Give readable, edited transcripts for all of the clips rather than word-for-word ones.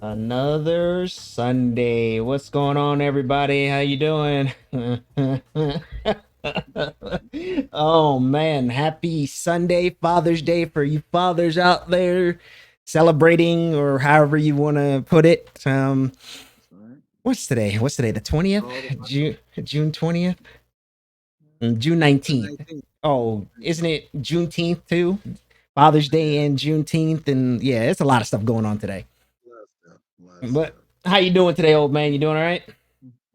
Another Sunday. What's going on, everybody? How you doing? Oh man, happy Sunday, Father's Day for you fathers out there celebrating or however you want to put it. That's right. What's today? What's today? The 20th? All the June 20th? June the 19th. 19th. Oh, isn't it Juneteenth too? Father's Day Yeah, and Juneteenth, and yeah, it's a lot of stuff going on today. a lot of stuff. A lot of But stuff. how you doing today, old man? You doing all right?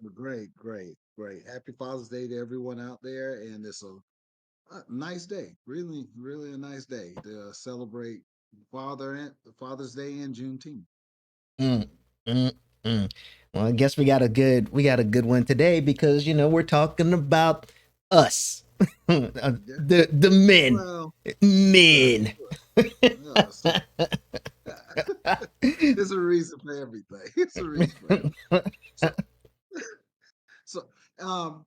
But great, great, great. Happy Father's Day to everyone out there, and it's a nice day. Really, really a nice day to celebrate Father's Day and Juneteenth. Mm, mm, mm. Well, I guess we got a good one today because we're talking about us, Yeah. the men, Well, men. so there's a reason for everything. It's a reason for everything. So, so, um,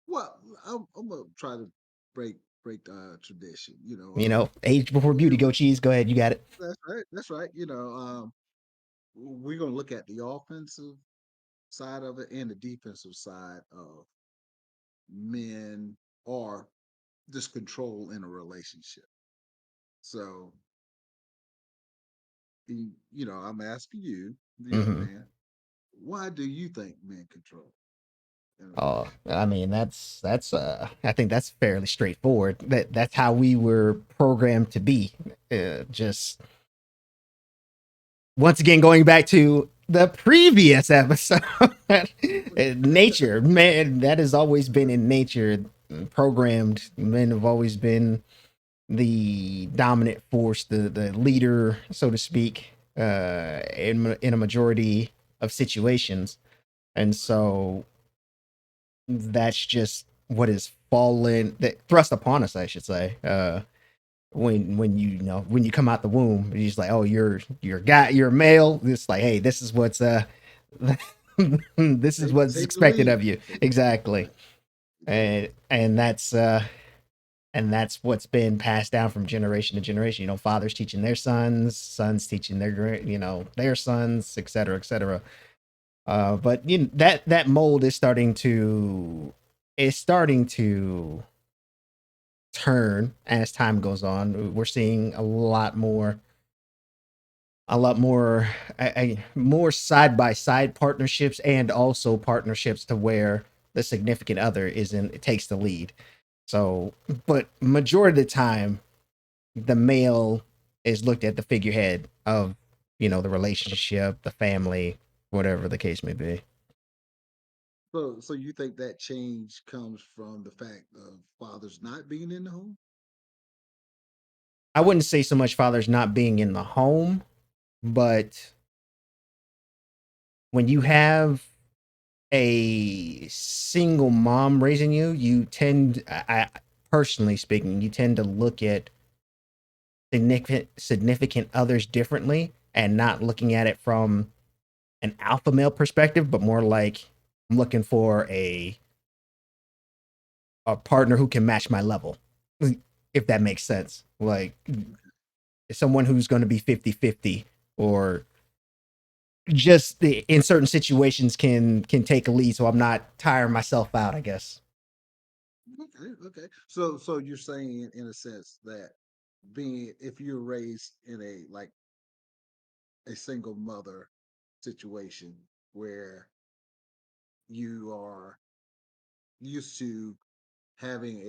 well, I'm gonna try to break break tradition. Age before beauty. We Go cheese. Go ahead. You got it. That's right. That's right. We're gonna look at the offensive side of it and the defensive side of men or just control in a relationship. So, I'm asking you, the young Hmm. man, why do you think men control in a Oh, relationship? I mean I think that's fairly straightforward. That's how we were programmed to be. Just once again going back to the previous episode. Nature, man, that has always been in nature, programmed. Men have always been the dominant force, the leader, so to speak, in a majority of situations. And so that's just what is fallen, that thrust upon us, I should say. When when you come out the womb, he's like, oh, you're a guy, you're a male. It's like, hey, this is what's this is what's Take the expected lead. of you. Take Exactly. right. Exactly. And that's what's been passed down from generation to generation. Fathers teaching their sons, sons teaching their sons, et cetera, et cetera. But that mold is starting to turn as time goes on. We're seeing a lot more, more side by side partnerships, and also partnerships to where the significant other isn't it takes the lead. So, but majority of the time, the male is looked at the figurehead of the relationship, the family, whatever the case may be. So you think that change comes from the fact of fathers not being in the home? I wouldn't say so much fathers not being in the home, but when you have a single mom raising you, you tend, personally speaking, you tend to look at significant others differently, and not looking at it from an alpha male perspective, but more like I'm looking for a partner who can match my level, if that makes sense. Like someone who's going to be 50-50, or just in certain situations can take a lead, so I'm not tiring myself out, I guess. Okay, okay. So you're saying in a sense that being if you're raised in a single mother situation where you are used to having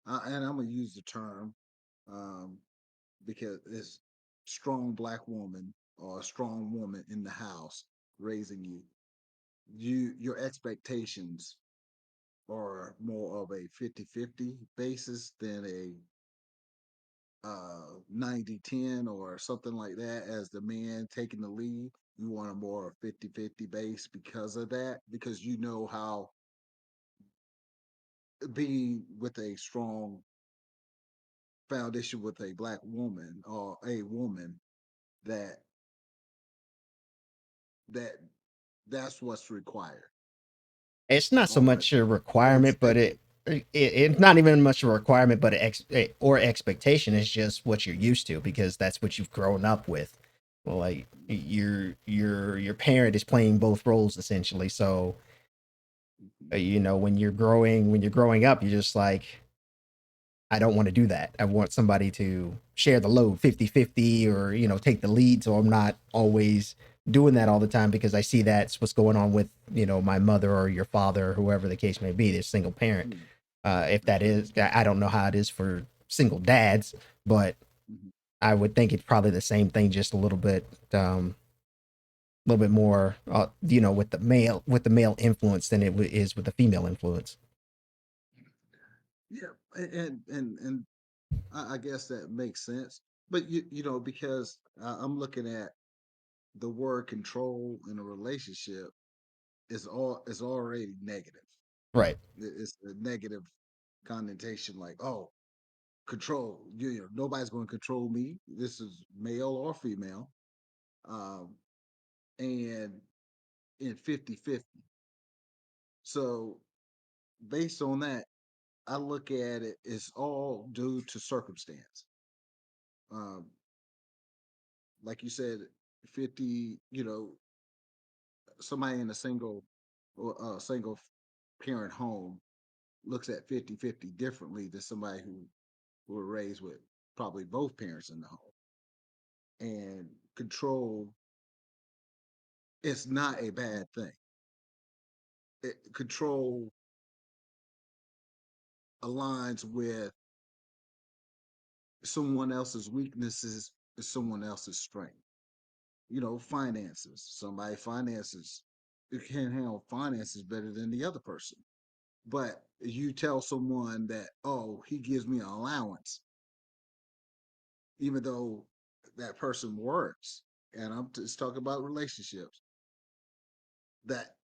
and I'm gonna use the term um, because it's strong black woman or a strong woman in the house raising you. Your expectations are more of a 50-50 basis than a 90-10 or something like that as the man taking the lead. You want a more 50-50 base because of that, because you know how being with a strong foundation with a black woman or a woman that that that's what's required It's not so or much a requirement, but expected. it's not even much a requirement, but or expectation. Is just what you're used to because that's what you've grown up with. Well, like your parent is playing both roles essentially. So you know when you're growing up, you're just like I don't want to do that. I want somebody to share the load 50-50, or, you know, take the lead. So I'm not always doing that all the time because I see that's what's going on with, you know, my mother or your father, or whoever the case may be, this single parent. Mhm. If that Okay. is, I don't know how it is for single dads, but Mhm. I would think it's probably the same thing, just a little bit more, you know, with the male influence than is with the female influence. Yeah, and I guess that makes sense. But you know because I'm looking at the word control in a relationship is already negative. Right. It's a negative connotation, like, oh, control. You know, nobody's going to control me. This is male or female, um, and in 50-50. So based on that, I look at it, it's all due to circumstance. Um, like you said, 50, you know, somebody in a single parent home looks at 50-50 differently than somebody who were raised with probably both parents in the home. And control is not a bad thing. Control aligns with someone else's weaknesses is someone else's strength. You know, finances. Somebody finances you can handle finances better than the other person. But you tell someone that, oh, he gives me an allowance, even though that person works, and I'm just talking about relationships,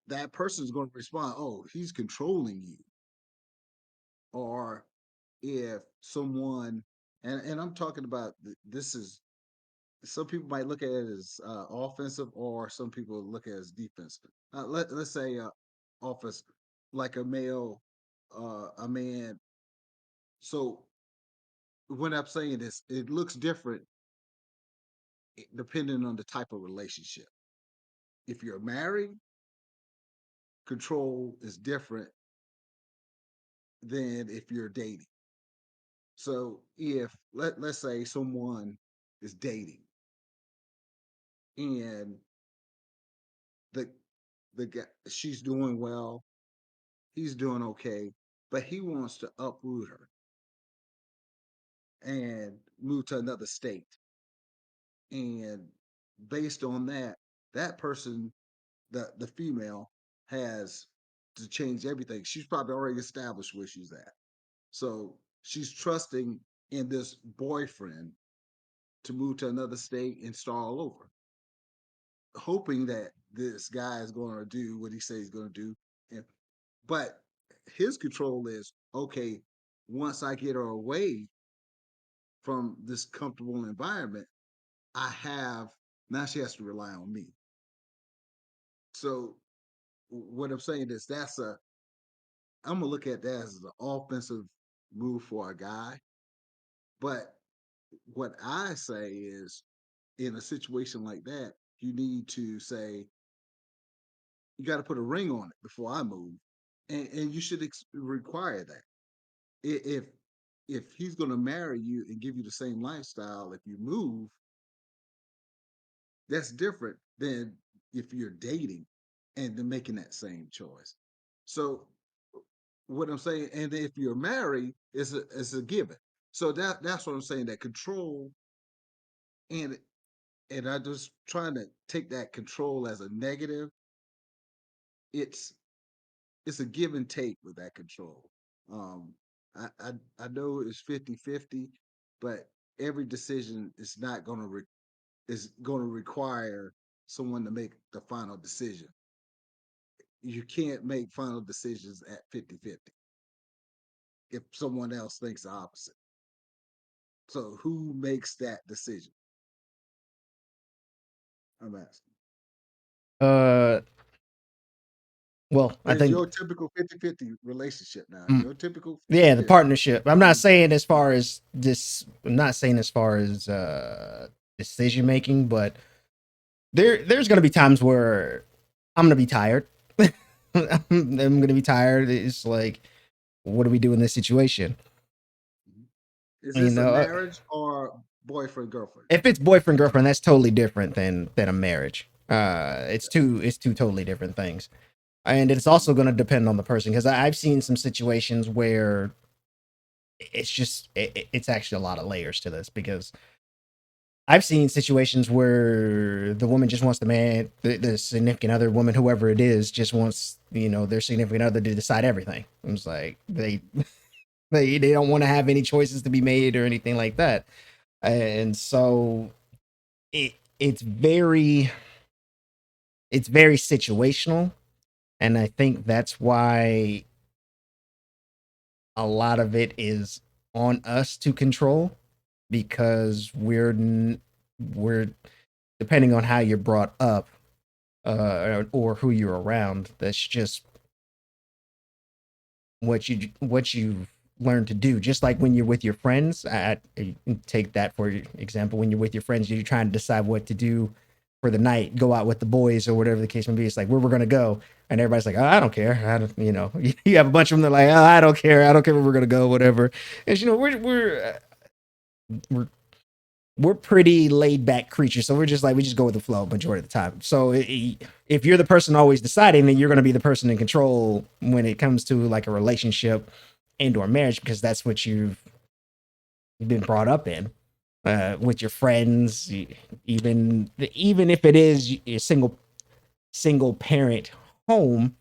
that person is going to respond, oh, he's controlling you. Or if someone, and I'm talking about this is some people might look at it as offensive, or some people look at it as defensive. Let's say offense, like a man. So when I'm saying this, it looks different depending on the type of relationship. If you're married, control is different than if you're dating. So if let's say someone is dating and the the guy, she's doing well, he's doing okay, but he wants to uproot her and move to another state. And based on that, that person, the female, has to change everything. She's probably already established where she's at. So she's trusting in this boyfriend to move to another state and start all over, hoping that this guy is going to do what he says he's going to do. And, but his control is okay. Once I get her away from this comfortable environment, I have now she has to rely on me. So what I'm saying is I'm gonna look at that as an offensive move for a guy. But what I say is in a situation like that, you need to say, you got to put a ring on it before I move. And you should require that. If he's going to marry you and give you the same lifestyle, if you move, that's different than if you're dating and then making that same choice. So what I'm saying, and if you're married, it's a given. So that's what I'm saying. That control and I just trying to take that control as a negative. It's it's a give and take with that control. Um, I know it's 50-50, but every decision is not going to is going to require someone to make the final decision. You can't make final decisions at 50-50. if someone else thinks the opposite. So who makes that decision? I'm asking. Uh, well, I Is think your typical 50-50 relationship now? mm, Your typical yeah, the 50-50. partnership. I'm not You saying as far as this. I'm not saying as far as decision making, but there's gonna be times where I'm gonna be tired. I'm gonna be tired. It's like, what do we do in this situation? is You this a know, marriage or boyfriend girlfriend? if it's boyfriend girlfriend, that's totally different than a marriage. It's two totally different things, and it's Mhm. also going to depend on the person because I've seen some situations where it's just it's actually a lot of layers to this because I've seen situations where the woman just wants the man, the significant other, woman, whoever it is, just wants their significant other to decide everything. It's like they don't want to have any choices to be made or anything like that, and so it it's very it's very situational, and I think that's why a lot of it is on us to control because we're depending on how you're brought up or who you're around. That's just what you've learned to do. Just like when you're with your friends, I take that for example. When you're with your friends, you're trying to decide what to do for the night, go out with the boys or whatever the case may be. It's like where we're gonna go, and everybody's like, oh, I don't care. I don't, you have a bunch of them that are like, oh, I don't care. I don't care where we're gonna go, whatever. And we're we're pretty laid back creatures, so we're just like we just go with the flow majority of the time. So if you're the person always deciding, then you're going to be the person in control when it comes to like a relationship and or marriage because that's what you've been brought up in with your friends, even if it is a single parent home.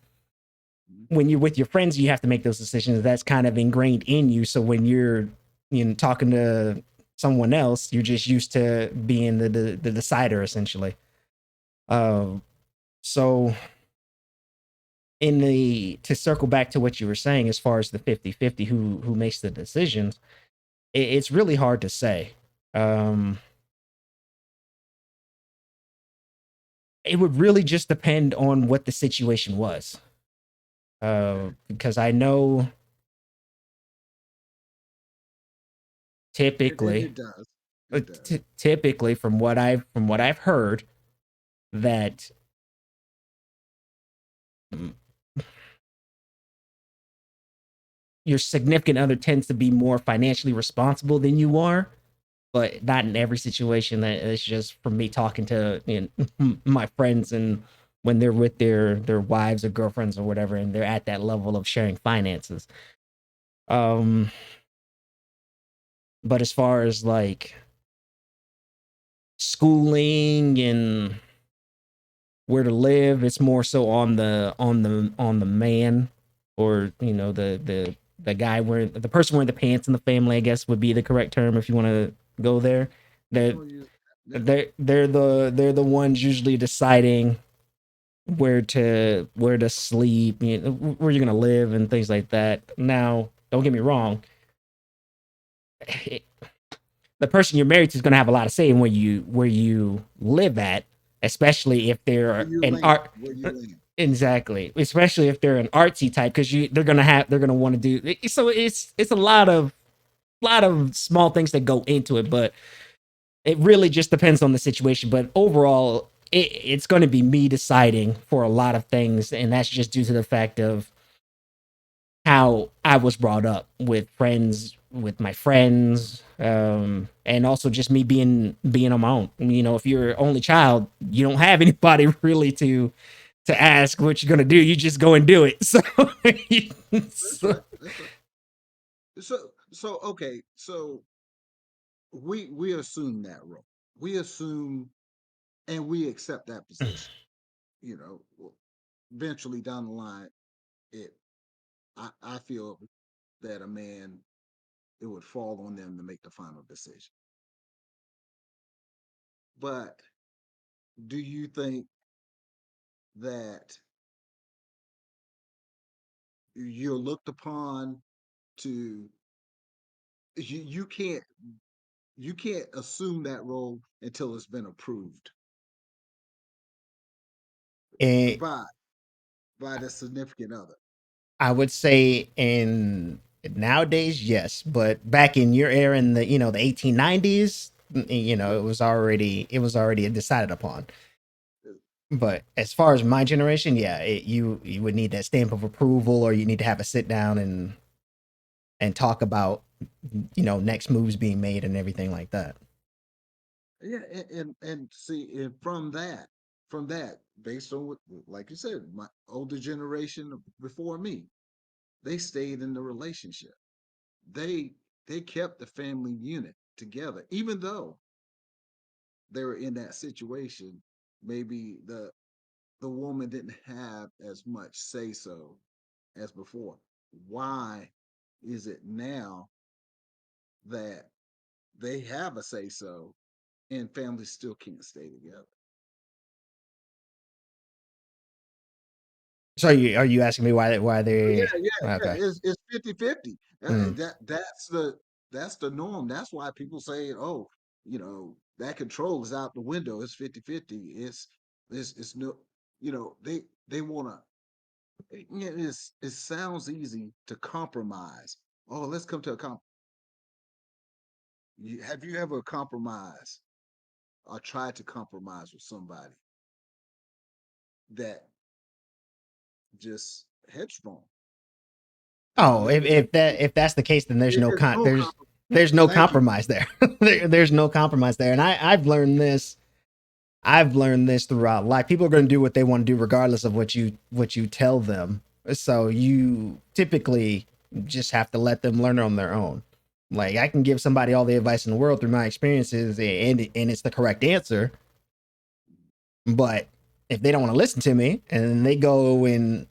Mhm. When you're with your friends, you have to make those decisions. That's kind of ingrained in you. So when you're talking to someone else, you're just used to being the decider essentially. Um, so in the to circle back to what you were saying as far as the 50-50, who makes the decisions, it's really hard to say. Um, it would really just depend on what the situation was. Okay. Because I know And typically, it does. It does. typically from what I've heard that mm, your significant other tends to be more financially responsible than you are, but not in every situation. That it's just from me talking to my friends and when they're with their wives or girlfriends or whatever, and they're at that level of sharing finances. Um, but as far as like schooling and where to live, it's more so on the man, or the guy wearing the person wearing the pants in the family. I guess would be the correct term if you want to go there. They're Well, you, yeah. they're the ones usually deciding where to sleep, where you're gonna live and things like that. Now, don't get me wrong, the person you're married to is gonna have a lot of say in where you live at, especially if Where they're you an land. art. Where you land. Exactly, especially if they're an artsy type, because they're gonna want to do. So it's a lot of small things that go into it, but it really just depends on the situation. But overall, it's going to be me deciding for a lot of things, and that's just due to the fact of how I was brought up with my friends, and also just me being on my own. If you're only child, you don't have anybody really to ask what you're gonna do. You just go and do it. So, That's so right. That's right. So okay. So we assume that role. We assume and we accept that position. You know, eventually down the line, it I feel that a man it would fall on them to make the final decision. But do you think that you're looked upon to you can't you can't assume that role until it's been approved And by the significant other. I would say in nowadays, yes, but back in your era in the the 1890s, Yeah. it was already decided upon. But as far as my generation, yeah, you would need that stamp of approval, or you need to have a sit down and talk about next moves being made and everything like that. Yeah, and see, and from that, based on what, like you said, my older generation before me, they stayed in the relationship. They they kept the family unit together, even though they were in that situation. Maybe the woman didn't have as much say so as before. Why is it now that they have a say so and families still can't stay together? So are you asking me why Oh, yeah, they yeah, okay? yeah. It's 50-50. Mm, That's the norm. That's why people say, oh, that control is out the window. It's 50-50. It's no, they wanna it sounds easy to compromise. Oh, let's come to a have you ever compromised or tried to compromise with somebody that just headstrong? oh, Let, let's if that's the case, then there's no compromise. there's no Thank you. compromise there. There's no compromise there, and I've learned this throughout life. People are going to do what they want to do regardless of what you tell them. So you typically just have to let them learn on their own. Like, I can give somebody all the advice in the world through my experiences, and it's the correct answer, but if they don't want to listen to me and they go and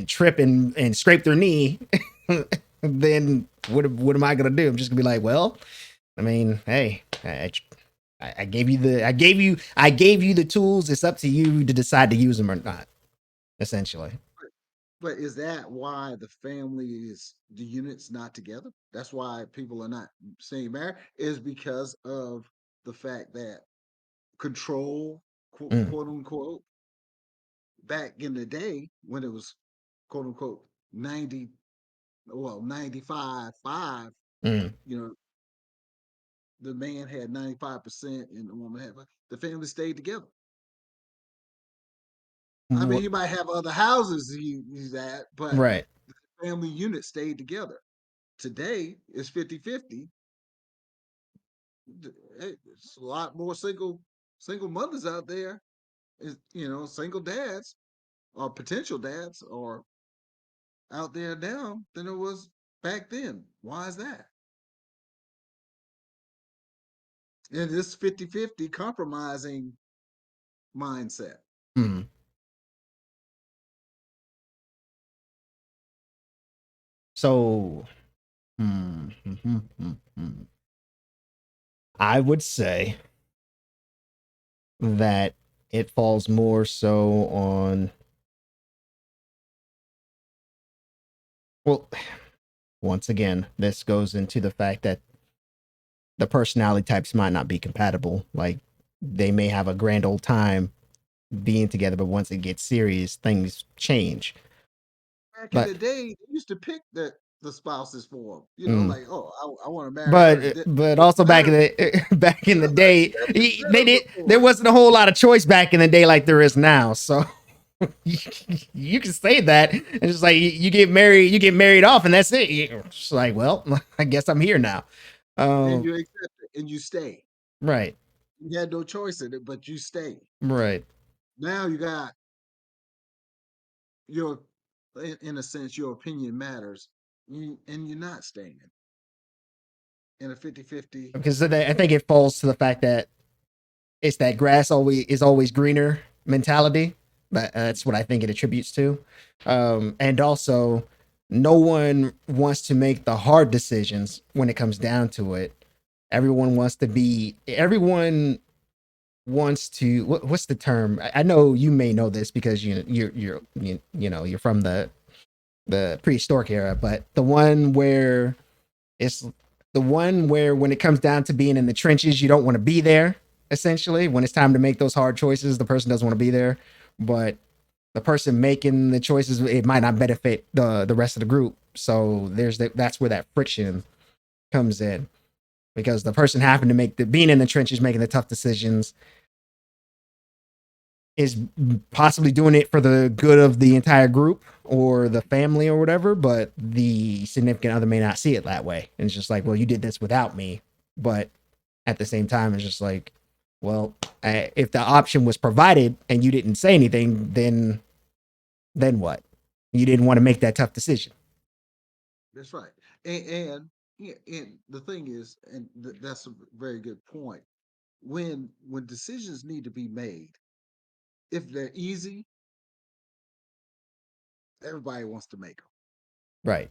trip and scrape their knee, then what am I gonna do? I'm just gonna be like, well, I mean, hey, I gave you the tools. It's up to you to decide to use them or not. Essentially. But is that why the unit's not together? That's why people are not staying married, is because of the fact that control, Mm, quote unquote, back in the day when it was quote unquote 90, well, 95-5, mm. you know, the man had 95% and the woman had, the family stayed together. I mean, What, he might have other houses he's at, but right. the family unit stayed together. Today it's 50-50. Hey, it's a lot more single mothers out there. Is single dads or potential dads are out there now than it was back then. Why is that? And this 50-50 compromising mindset. Mm. So, I would say that it falls more so on, well, once again, this goes into the fact that the personality types might not be compatible. Like, they may have a grand old time being together, but once it gets serious, things change. Back in But the day, they used to pick the spouses for them. mm, Like, oh, I want to marry her. And but didn't also back in matter. the back in the Yeah, like day, that didn't they matter did there before. wasn't a whole lot of choice back in the day like there is now. So you can say that, and it's like you get married off, and that's it. It's like, well, I guess I'm here now. And Um, you accept it and you stay. right, You had no choice in it, but you stay. right. Now you got your, in a sense, your opinion matters, and you're not staying in a 50-50. Because I think it falls to the fact that it's that grass always is always greener mentality. That's what I think it attributes to. And also, no one wants to make the hard decisions when it comes down to it. Everyone wants to, what's the term? I know you may know this because you're from the prehistoric era, but it's the one where when it comes down to being in the trenches, you don't want to be there. Essentially, when it's time to make those hard choices, the person doesn't want to be there, but the person making the choices, it might not benefit the rest of the group. So that's where that friction comes in, because the person having to make the being in the trenches, making the tough decisions, is possibly doing it for the good of the entire group or the family or whatever, but the significant other may not see it that way. And it's just like, well, you did this without me. But at the same time, it's just like, well, if the option was provided and you didn't say anything, then what? You didn't want to make that tough decision. That's right. And yeah, and the thing is, and that's a very good point. When decisions need to be made, if they're easy, everybody wants to make them. Right.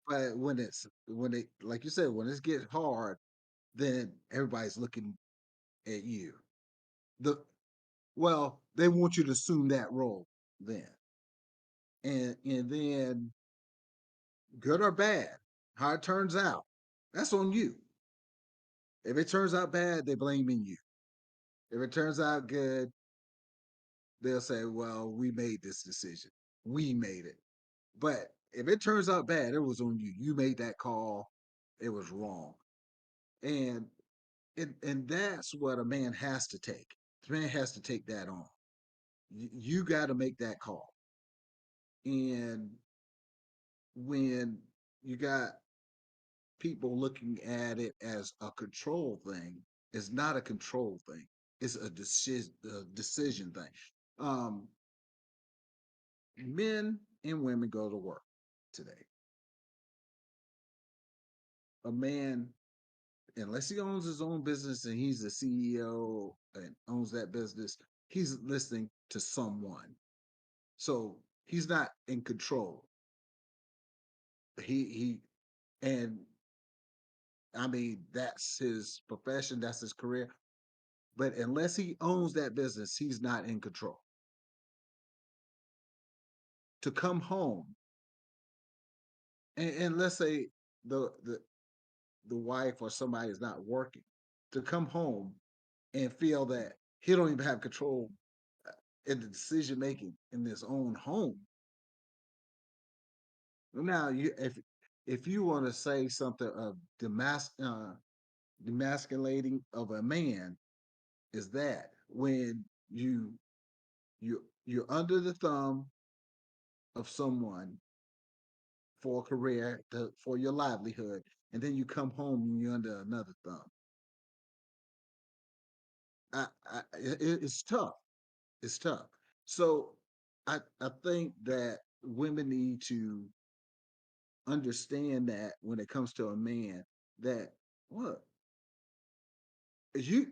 But when it like you said, when it gets hard, then everybody's looking at you. The Well, they want you to assume that role then, and then good or bad, how it turns out, that's on you. If it turns out bad, they're blaming you. If it turns out good, they'll say, "Well, we made this decision. We made it." But if it turns out bad, it was on you. You made that call. It was wrong, and and that's what a man has to take. The man has to take that on. You got to make that call, and when you got people looking at it as a control thing, it's not a control thing. It's a decision thing. Um, Men and women go to work today. A man, unless he owns his own business and he's the CEO and owns that business, he's listening to someone. So he's not in control. He and I mean that's his profession, that's his career. But unless he owns that business, he's not in control. To come home and let's say the the the wife or somebody is not working, to come home and feel that he don't even have control in the decision making in his own home. Now, if you want to say something of demasculating of a man, is that when you're under the thumb of someone for a career, for your livelihood, and then you come home and you're under another thumb. It's tough. It's tough. So I think that women need to understand that when it comes to a man, that what you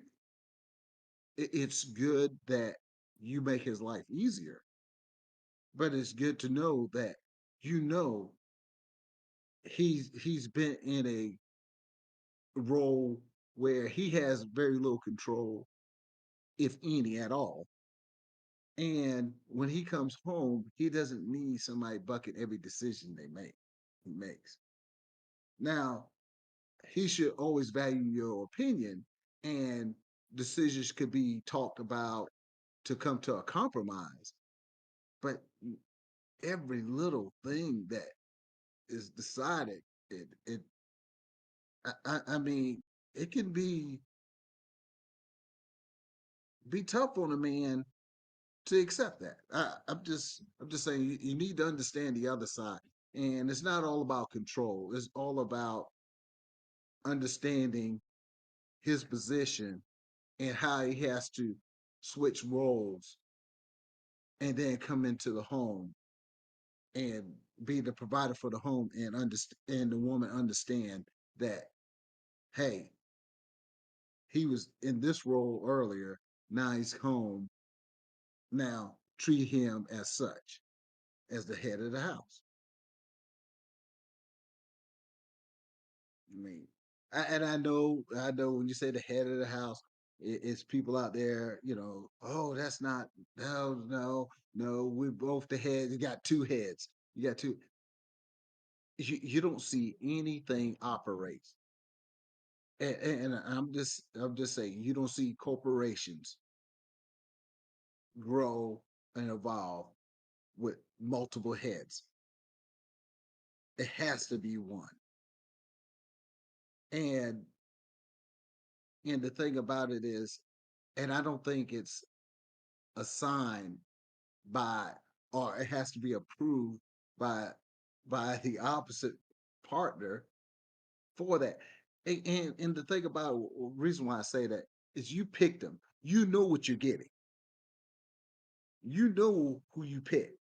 it's good that you make his life easier, but it's good to know that you know he's been in a role where he has very little control, if any at all. And when he comes home, he doesn't need somebody bucket every decision he makes. Now, he should always value your opinion, and decisions could be talked about to come to a compromise. But every little thing that is decided, it I mean, it can be tough on a man to accept that. I'm just saying you need to understand the other side, and it's not all about control. It's all about understanding his position and how he has to switch roles and then come into the home and be the provider for the home and understand, and the woman understand that, hey, he was in this role earlier, now he's home, now treat him as such, as the head of the house. I mean, and I know when you say the head of the house, it's people out there, oh, that's not, no, no, no, we're both the heads. You got two heads. You got two. you don't see anything operates. And I'm just saying you don't see corporations grow and evolve with multiple heads. It has to be one. And the thing about it is, and I don't think it's assigned by, or it has to be approved by the opposite partner for that. And the thing about reason why I say that is you picked them. You know what you're getting. You know who you pick.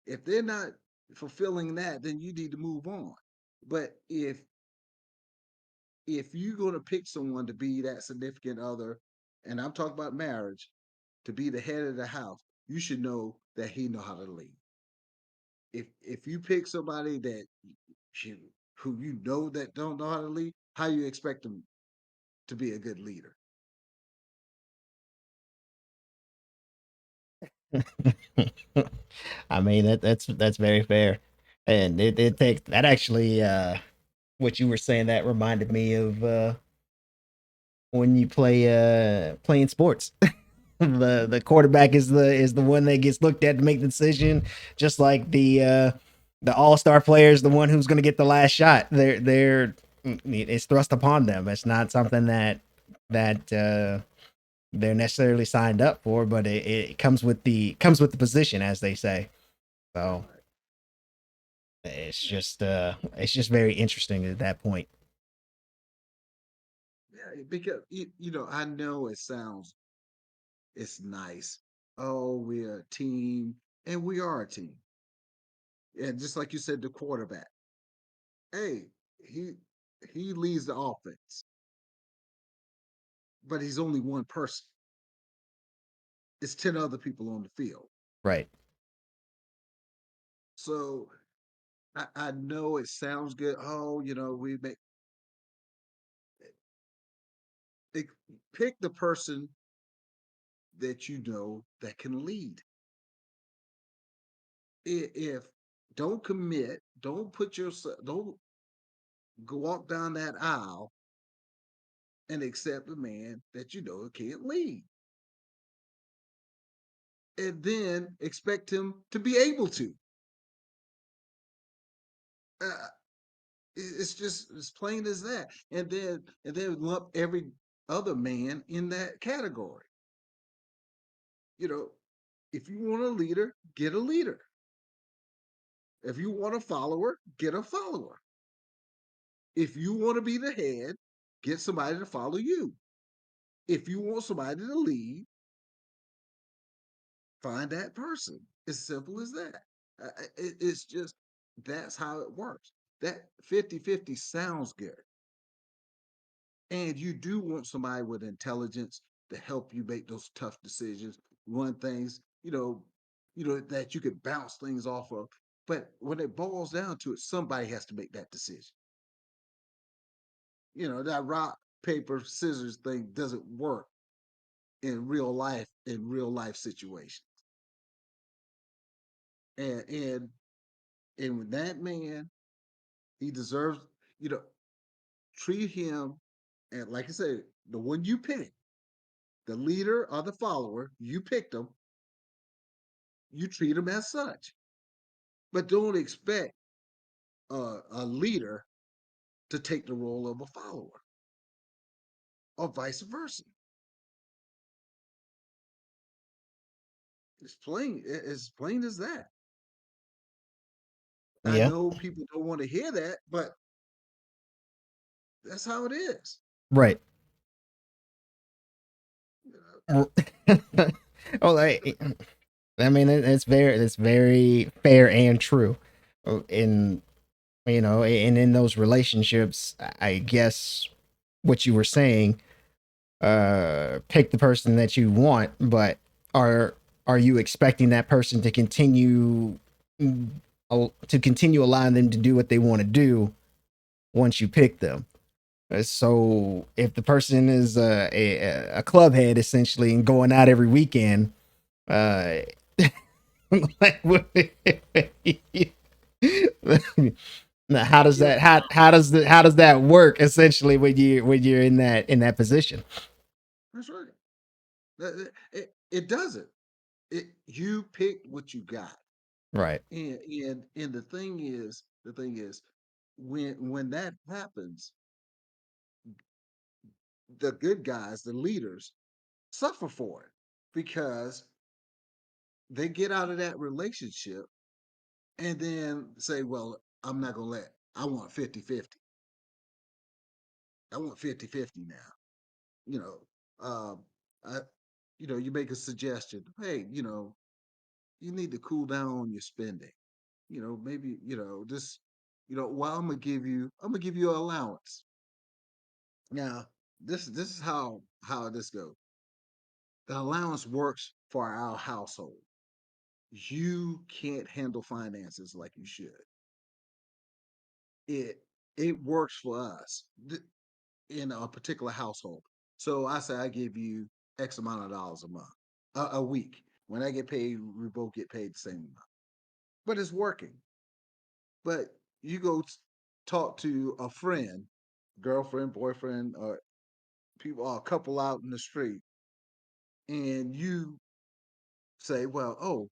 If they're not fulfilling that, then you need to move on. But if you're going to pick someone to be that significant other, and I'm talking about marriage, to be the head of the house, you should know that he know how to lead. If you pick somebody that you, who you know that don't know how to lead, how you expect them to be a good leader? I mean that's very fair, and it takes that actually. What you were saying that reminded me of when you play playing sports. The quarterback is the one that gets looked at to make the decision, just like the all-star player is the one who's going to get the last shot. They're it's thrust upon them. It's not something that they're necessarily signed up for, but it comes with the position, as they say. So Right. it's just very interesting at that point. Yeah, because I know it sounds it's nice. Oh, we're a team, and we are a team. And just like you said, the quarterback. Hey, he he leads the offense, but he's only one person. It's 10 other people on the field. Right. So I know it sounds good. Oh, we make it, pick the person that you know that can lead. If don't commit, don't put yourself, don't go walk down that aisle and accept a man that you know can't lead, and then expect him to be able to. Uh, it's just as plain as that. And then lump every other man in that category. You know, if you want a leader, get a leader. If you want a follower, get a follower. If you want to be the head, get somebody to follow you. If you want somebody to lead, find that person. As simple as that. It's just that's how it works. That 50-50 sounds good. And you do want somebody with intelligence to help you make those tough decisions, run things, that you could bounce things off of. But when it boils down to it, somebody has to make that decision. That rock, paper, scissors thing doesn't work in real life situations. And with that man, he deserves, you know, treat him, and like I said, the one you pick, the leader or the follower, you picked him, you treat him as such. But don't expect a leader to take the role of a follower, or vice versa. It's plain. It's plain as that. I Yeah. know people don't want to hear that, but that's how it is. Right. You know? Oh, I mean, it's very fair and true. In and in those relationships, I guess what you were saying, pick the person that you want, but are are you expecting that person to mm, continue allowing them to do what they want to do once you pick them? So if the person is a club head essentially and going out every weekend, uh, like Now, how does Yeah, that how does that work essentially when you're in that position? that's right. It doesn't. You picked what you got, Right. and the thing is, when that happens, the good guys, the leaders, suffer for it because they get out of that relationship and then say, well, I'm not going to let, I want 50-50. I want 50-50 now. You know, um, I, you make a suggestion. Hey, you need to cool down on your spending. Maybe, just, well, I'm going to give you an allowance. Now, this is how this goes. The allowance works for our household. You can't handle finances like you should. It works for us in a particular household. So I say I give you X amount of dollars a month, a week. When I get paid, we both get paid the same amount. But it's working. But you go talk to a friend, girlfriend, boyfriend, or people, or a couple out in the street, and you say, "Well, oh,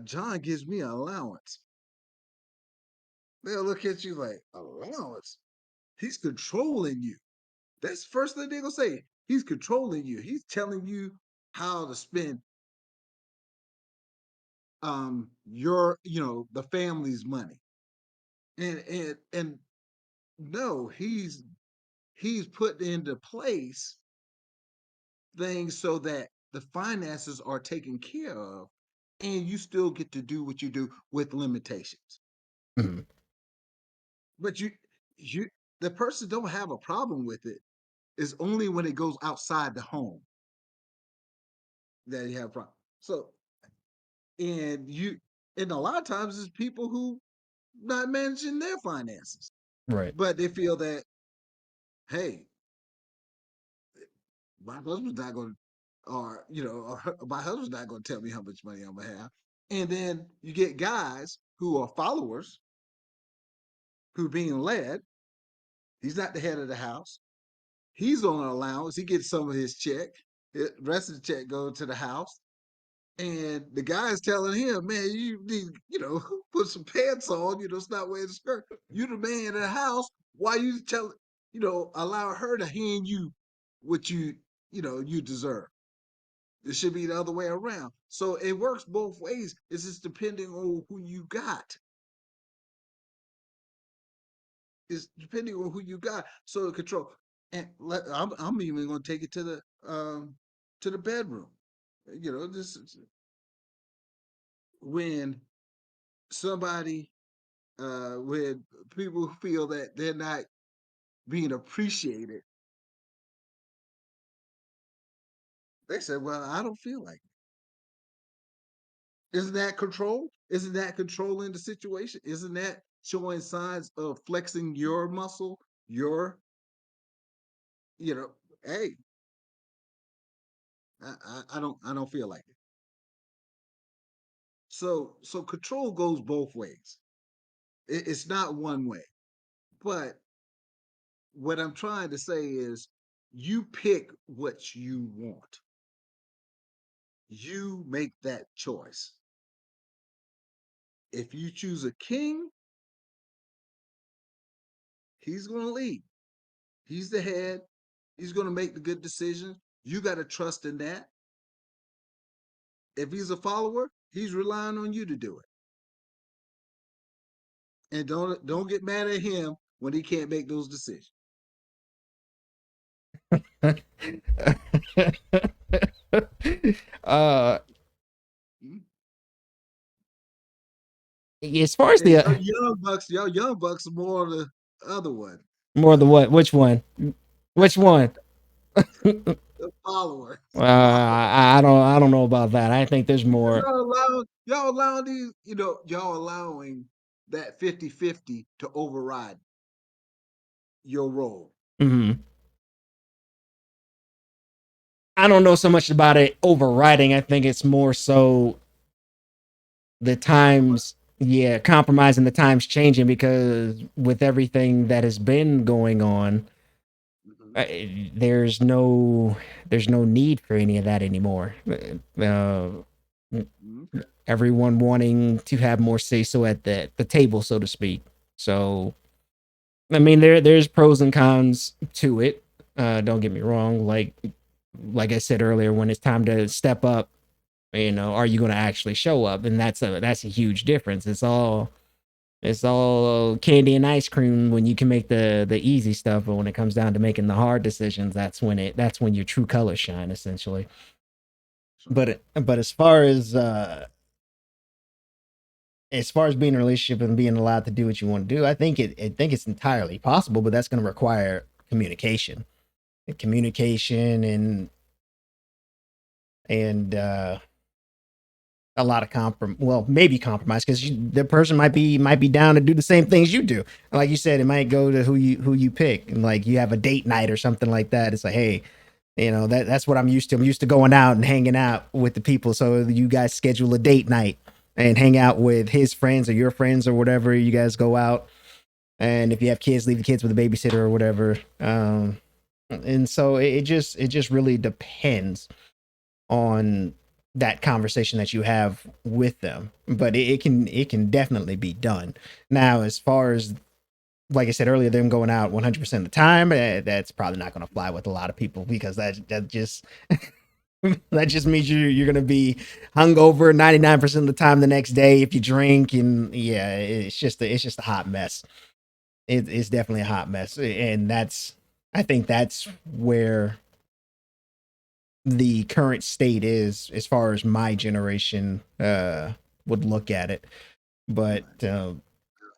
John gives me an allowance." They'll look at you like, "Allowance? He's controlling you." That's the first thing they're gonna say. He's controlling you. He's telling you how to spend the family's money. And no, he's put into place things so that the finances are taken care of and you still get to do what you do with limitations. Mhm. But you the person don't have a problem with it. It's only when it goes outside the home that you have a problem. So and you and a lot of times it's people who not managing their finances, Right. but they feel that, hey, my husband's not going to, or my husband's not going to tell me how much money I'm gonna have. And then you get guys who are followers who are being led. He's not the head of the house. He's on an allowance. He gets some of his check. The rest of the check goes to the house. And the guy's telling him, man, you need, put some pants on, stop wearing the skirt. You the man in the house. Why you allow her to hand you what you deserve? It should be the other way around. So it works both ways. It's just depending on who you got. It's depending on who you got. So the control. And I'm even going to take it to the bedroom. This is when somebody when people feel that they're not being appreciated, they say, "Well, I don't feel like it." Isn't that control? Isn't that controlling the situation? Isn't that showing signs of flexing your muscle? Your, you know, hey, I don't feel like it. So control goes both ways. It's not one way. But what I'm trying to say is, you pick what you want. You make that choice. If you choose a king, he's going to lead. He's the head. He's going to make the good decisions. You got to trust in that. If he's a follower, he's relying on you to do it. And don't get mad at him when he can't make those decisions. uh, Mhm. as far as And the y'all young bucks are more the other one, more the what? Which one? Which one? the follower, the follower. I don't know about that. I think there's Because more. y'all allowing these, y'all allowing that 50-50 to override your role. Mhm. I don't know so much about it overriding. I think it's more so the Compromise. times. yeah, compromising the times changing because with everything that has been going on, Hmm. uh, there's no there's no need for any of that anymore. Okay. Everyone wanting to have more say so at the table, so to speak. So I mean, there's pros and cons to it. Don't get me wrong. Like I said earlier, when it's time to step up, are you going to actually show up? And that's a huge difference. It's all candy and ice cream when you can make the easy stuff, but when it comes down to making the hard decisions, that's when your true colors shine, essentially. That's right. But as far as being in a relationship and being allowed to do what you want to do, I think it's entirely possible, but that's going to require communication, and a lot of well, maybe compromise because the person might be down to do the same things you do. Like you said, it might go to who you pick, and like you have a date night or something like that. It's like, hey, that's what I'm used to. I'm used to going out and hanging out with the people. So you guys schedule a date night and hang out with his friends or your friends or whatever. You guys go out, and if you have kids, leave the kids with a babysitter or whatever. And so it just really depends on that conversation that you have with them, but it can definitely be done. Now, as far as, like I said earlier, them going out 100% of the time, that's probably not going to fly with a lot of people because that just that just means you're going to be hungover 99% of the time the next day if you drink, and yeah, it's just a hot mess. It's definitely a hot mess, and I think that's where the current state is as far as my generation would look at it. But Right.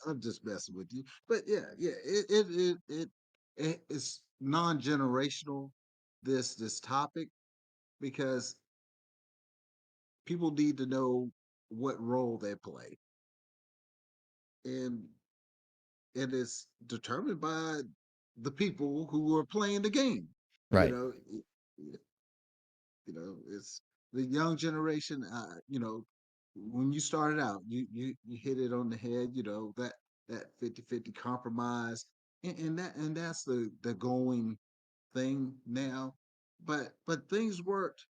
I'm just messing with you. But yeah, yeah, it's non-generational, this topic, because people need to know what role they play. And it is determined by the people who are playing the game. You right, know, it's the young generation. When you started out, you hit it on the head. That 50-50 compromise, and that's the going thing now. But things worked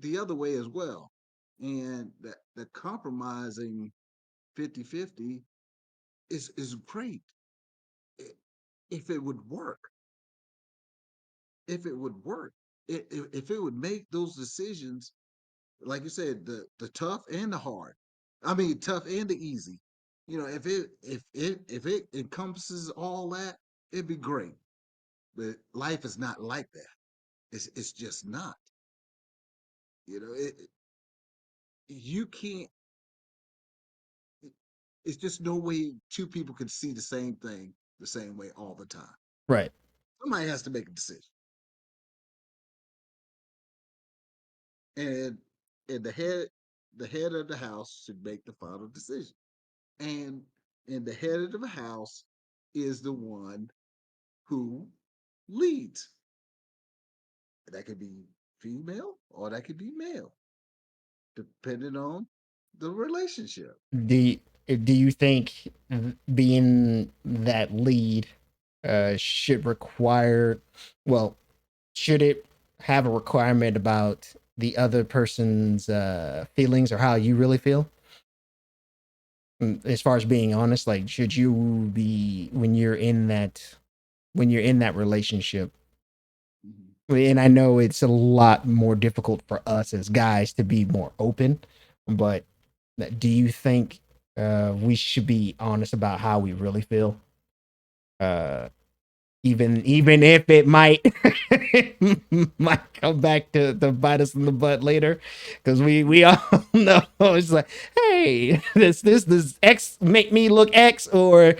the other way as well, and that the compromising 50-50 is great i- if it would work. If it would work, if it would make those decisions, like you said, the tough and the hard. I mean, tough and the easy. If it encompasses all that, it'd be great. But life is not like that. It's just not. You can't. It's just no way two people can see the same thing the same way all the time. right. Somebody has to make a decision, and and the head of the house should make the final decision. And the head of the house is the one who leads. That could be female or that could be male, depending on the relationship. Do you, do you think being that lead should require, well, should it have a requirement about the other person's feelings or how you really feel? As far as being honest, like, should you be when you're in that relationship? Mhm. And I know it's a lot more difficult for us as guys to be more open, but do you think we should be honest about how we really feel? Uh, even if it might might come back to bite us in the butt later, because we all know it's like, hey, this X make me look X, or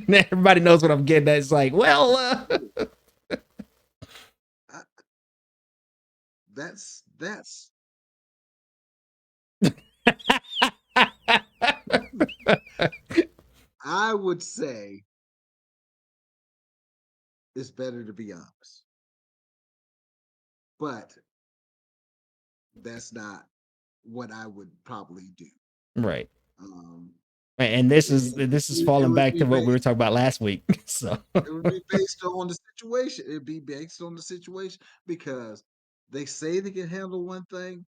everybody knows what I'm getting at. It's like, well, I, that's I would say it's better to be honest, but that's not. what I would probably do. Right. Um, And this is and this is it falling would back be to what we were based. talking about last week. So It would be based on the situation. It'd be based on the situation because they say they can handle one thing,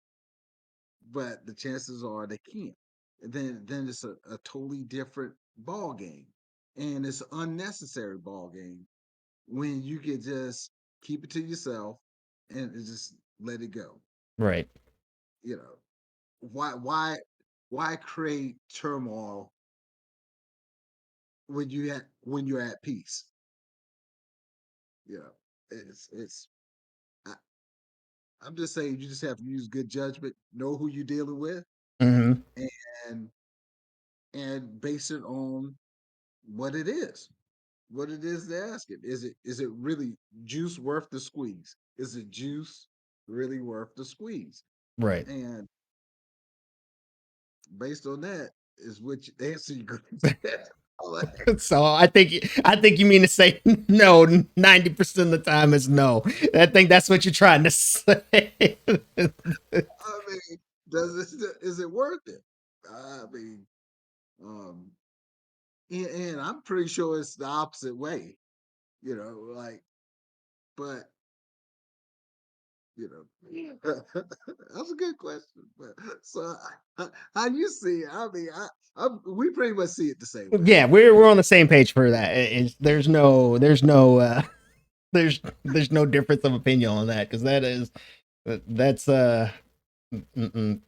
but the chances are they can't. And then it's a totally different ball game, and it's an unnecessary ball game when you can just keep it to yourself and just let it go. right. You know, why create turmoil when you're at peace? You know, it's I, I'm just saying you just have to use good judgment, know who you're dealing with, Hmm. and base it on what it is. What it is they're asking. Is it really juice worth the squeeze? Is it juice really worth the squeeze? Right. And based on that is which answer you're going to So I think you mean to say no. 90% of the time is no. I think that's what you're trying to say. I mean, is it worth it? I mean, um, and I'm pretty sure it's the opposite way. You know, like, but you know, that's a good question. But so, how you see it? I mean, we pretty much see it the same way. Yeah, we're on the same page for that. There's no difference of opinion on that because that's mm-mm.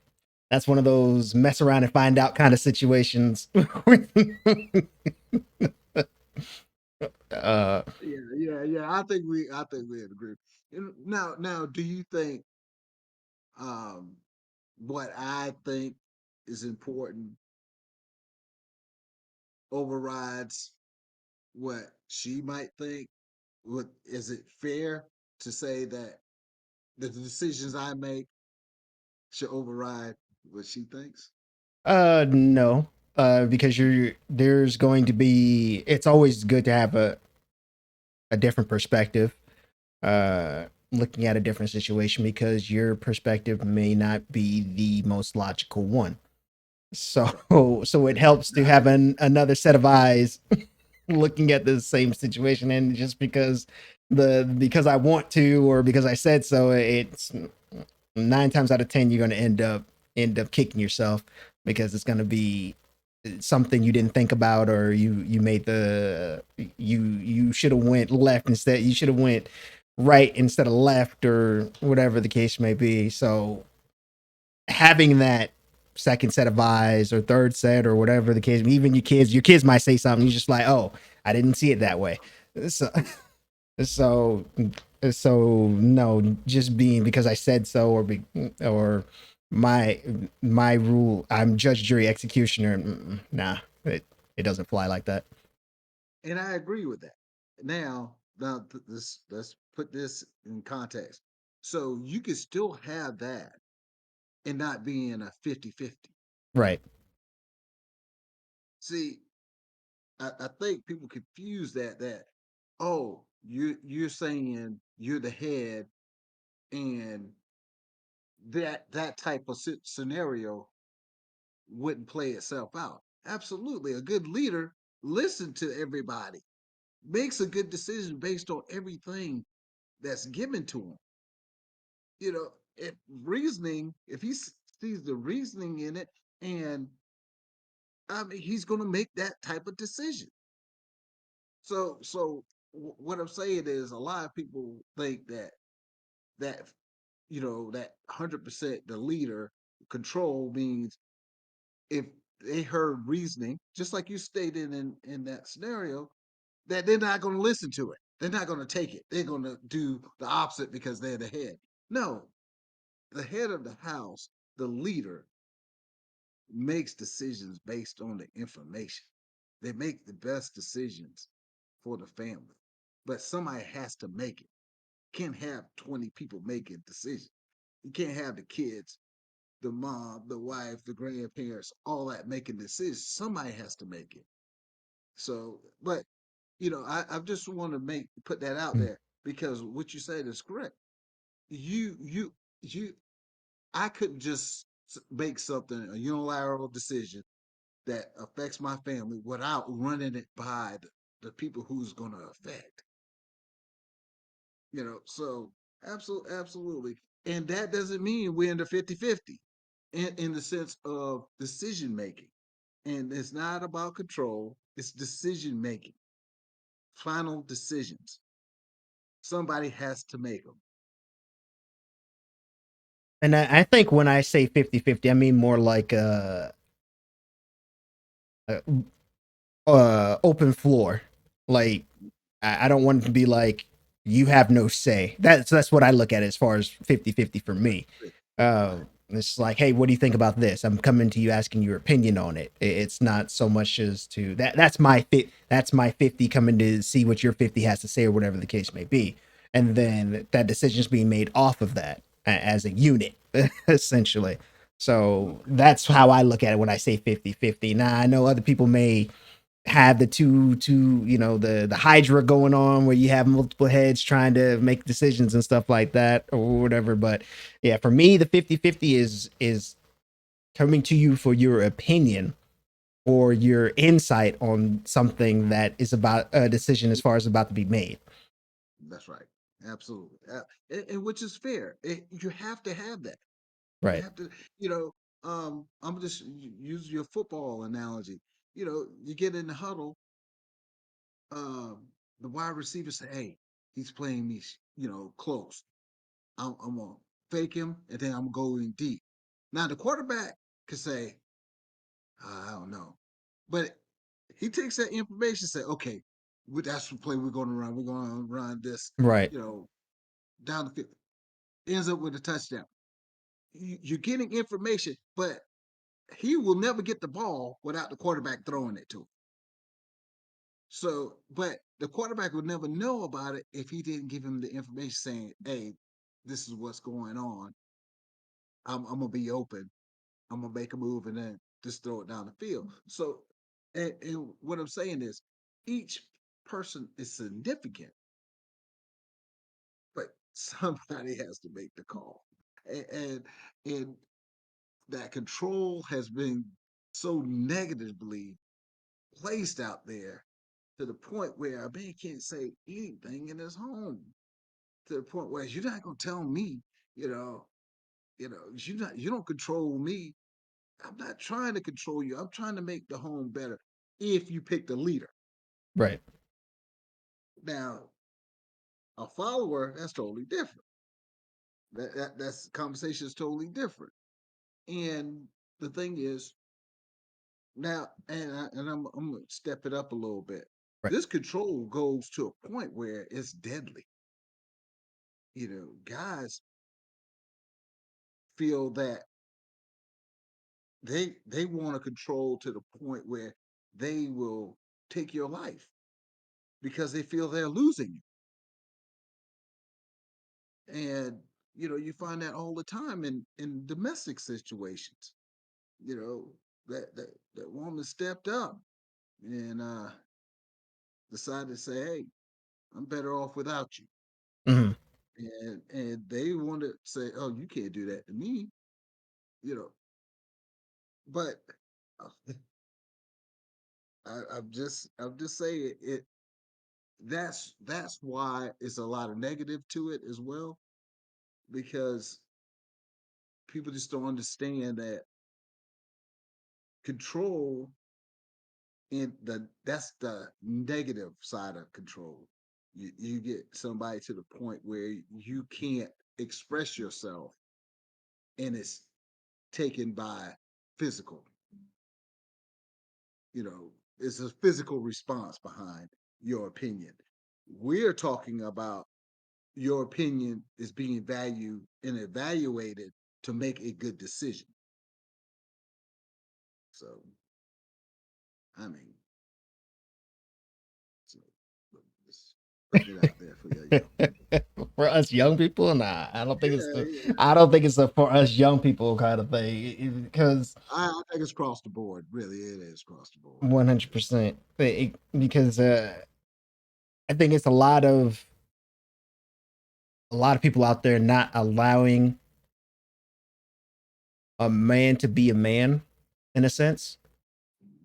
That's one of those mess around and find out kind of situations. uh, Yeah. I think we agree. And now, do you think um what I think is important overrides what she might think? What is it fair to say that the decisions I make should override what she thinks? no, because there's going to be. It's always good to have a different perspective, looking at a different situation because your perspective may not be the most logical one. So it helps to I have another set of eyes looking at the same situation, and just because I want to or because I said so, it's 9 times out of 10 you're going to end up kicking yourself because it's going to be something you didn't think about, or you made you should have went left instead, you should have went right instead of left, or whatever the case may be. So having that second set of eyes or third set or whatever the case, even your kids might say something, you're just like, oh, I didn't see it that way. So so so no, just being because I said so, or my my rule, I'm judge, jury, executioner. Nah, it doesn't fly like that. and I agree with that. Now this let's put this in context. So you can still have that and not being a 50-50. Right. See, I think people confuse that oh you're saying you're the head and that type of scenario wouldn't play itself out. Absolutely, a good leader listen to everybody, makes a good decision based on everything that's given to him. You know, if reasoning, if he sees the reasoning in it, and I mean, he's going to make that type of decision. So what I'm saying is, a lot of people think that that 100% the leader control means if they heard reasoning, just like you stated in that scenario, that they're not going to listen to it. They're not going to take it. They're going to do the opposite because they're the head. No, the head of the house, the leader, makes decisions based on the information. They make the best decisions for the family. But somebody has to make it. Can't have 20 people making decisions. You can't have the kids, the mom, the wife, the grandparents, all that making decisions. Somebody has to make it. So, but I just want to make put that out there because what you said is correct. You you you I couldn't just make something a unilateral decision that affects my family without running it by the people who's going to affect. So absolutely. And that doesn't mean we're in the 50-50 in the sense of decision making. And it's not about control, it's decision making, final decisions. Somebody has to make them. And I think when I say 50-50, I mean more like a open floor. Like I don't want it to be like you have no say. That's what I look at as far as 50-50 for Right. me. Right. It's like, hey, what do you think about this? I'm coming to you asking your opinion on it. It's not so much as to that. That's my 50 coming to see what your 50 has to say or whatever the case may be, and then that decision is being made off of that as a unit, essentially. So Okay. that's how I look at it when I say 50-50. Now I know other people may have the two the hydra going on where you have multiple heads trying to make decisions and stuff like that or whatever, but yeah, for me the 50-50 is coming to you for your opinion or your insight on something that is about a decision as far as about to be made. That's right. Absolutely. And which is fair. You have to have that. You Right. have to, you know, I'm just use your football analogy. You get in the huddle, um, the wide receiver say, "Hey, he's playing me, close. I'm gonna fake him, and then I'm going deep." Now the quarterback could say, "I don't know," but he takes that information, and say, "Okay, that's the play we're going to run. We're going to run this, Right. you know, down the field." Ends up with a touchdown. You're getting information, but he will never get the ball without the quarterback throwing it to him. So, but the quarterback would never know about it if he didn't give him the information saying, "Hey, this is what's going on. I'm gonna be open. I'm gonna make a move and then just throw it down the field." So, and what I'm saying is, each person is significant, but somebody has to make the call, and that control has been so negatively placed out there to the point where a man can't say anything in his home. To the point where you're not gonna tell me, you know, you don't control me. I'm not trying to control you. I'm trying to make the home better. If you pick the leader, Right. now a follower, that's totally different. That's conversation is totally different. And the thing is, now, I'm gonna step it up a little bit. Right. This control goes to a point where it's deadly. Guys feel that they want to control to the point where they will take your life because they feel they're losing you. And you find that all the time in domestic situations. You know that woman stepped up and decided to say, "Hey, I'm better off without you." Hmm. And they want to say, "Oh, you can't do that to me," you know. But uh, I'm just saying it. That's why it's a lot of negative to it as well, because people just don't understand that control in that's the negative side of control. You get somebody to the point where you can't express yourself, and it's taken by physical. It's a physical response behind your opinion. We're talking about your opinion is being valued and evaluated to make a good decision. So, I mean, so, just putting it out there for your young people. For us young people, nah, I don't think it's Yeah, the yeah. I don't think it's a for us young people kind of thing because I think it's across the board. Really, it is across the board. 100% because I think it's a lot of people out there not allowing a man to be a man in a sense.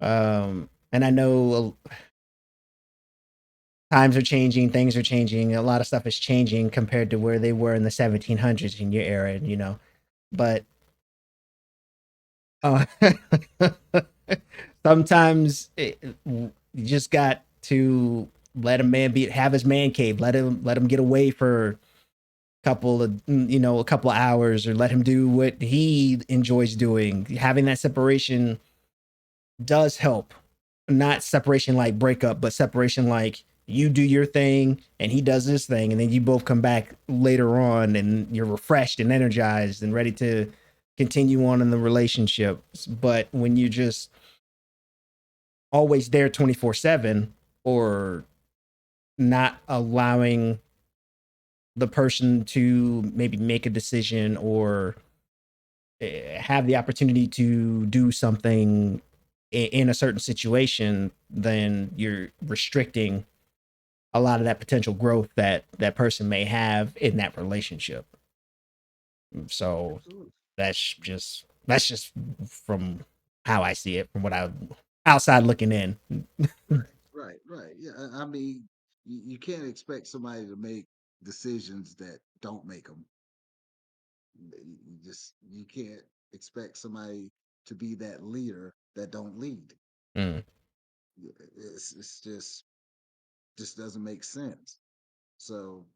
And I know times are changing, things are changing, a lot of stuff is changing compared to where they were in the 1700s in your era, you know. But uh, sometimes you just got to let a man be have his man cave, let him get away for couple of a couple of hours, or let him do what he enjoys doing. Having that separation does help. Not separation like breakup, but separation like you do your thing and he does his thing, and then you both come back later on and you're refreshed and energized and ready to continue on in the relationship. But when you just always there 24/7, or not allowing the person to maybe make a decision, or have the opportunity to do something in a certain situation, then you're restricting a lot of that potential growth that that person may have in that relationship. So Absolutely. that's just from how I see it, from what I outside looking in. Right, right, right. Yeah, I mean, you can't expect somebody to make decisions that don't make them. You just you can't expect somebody to be that leader that don't lead. Mm, It's just doesn't make sense. So,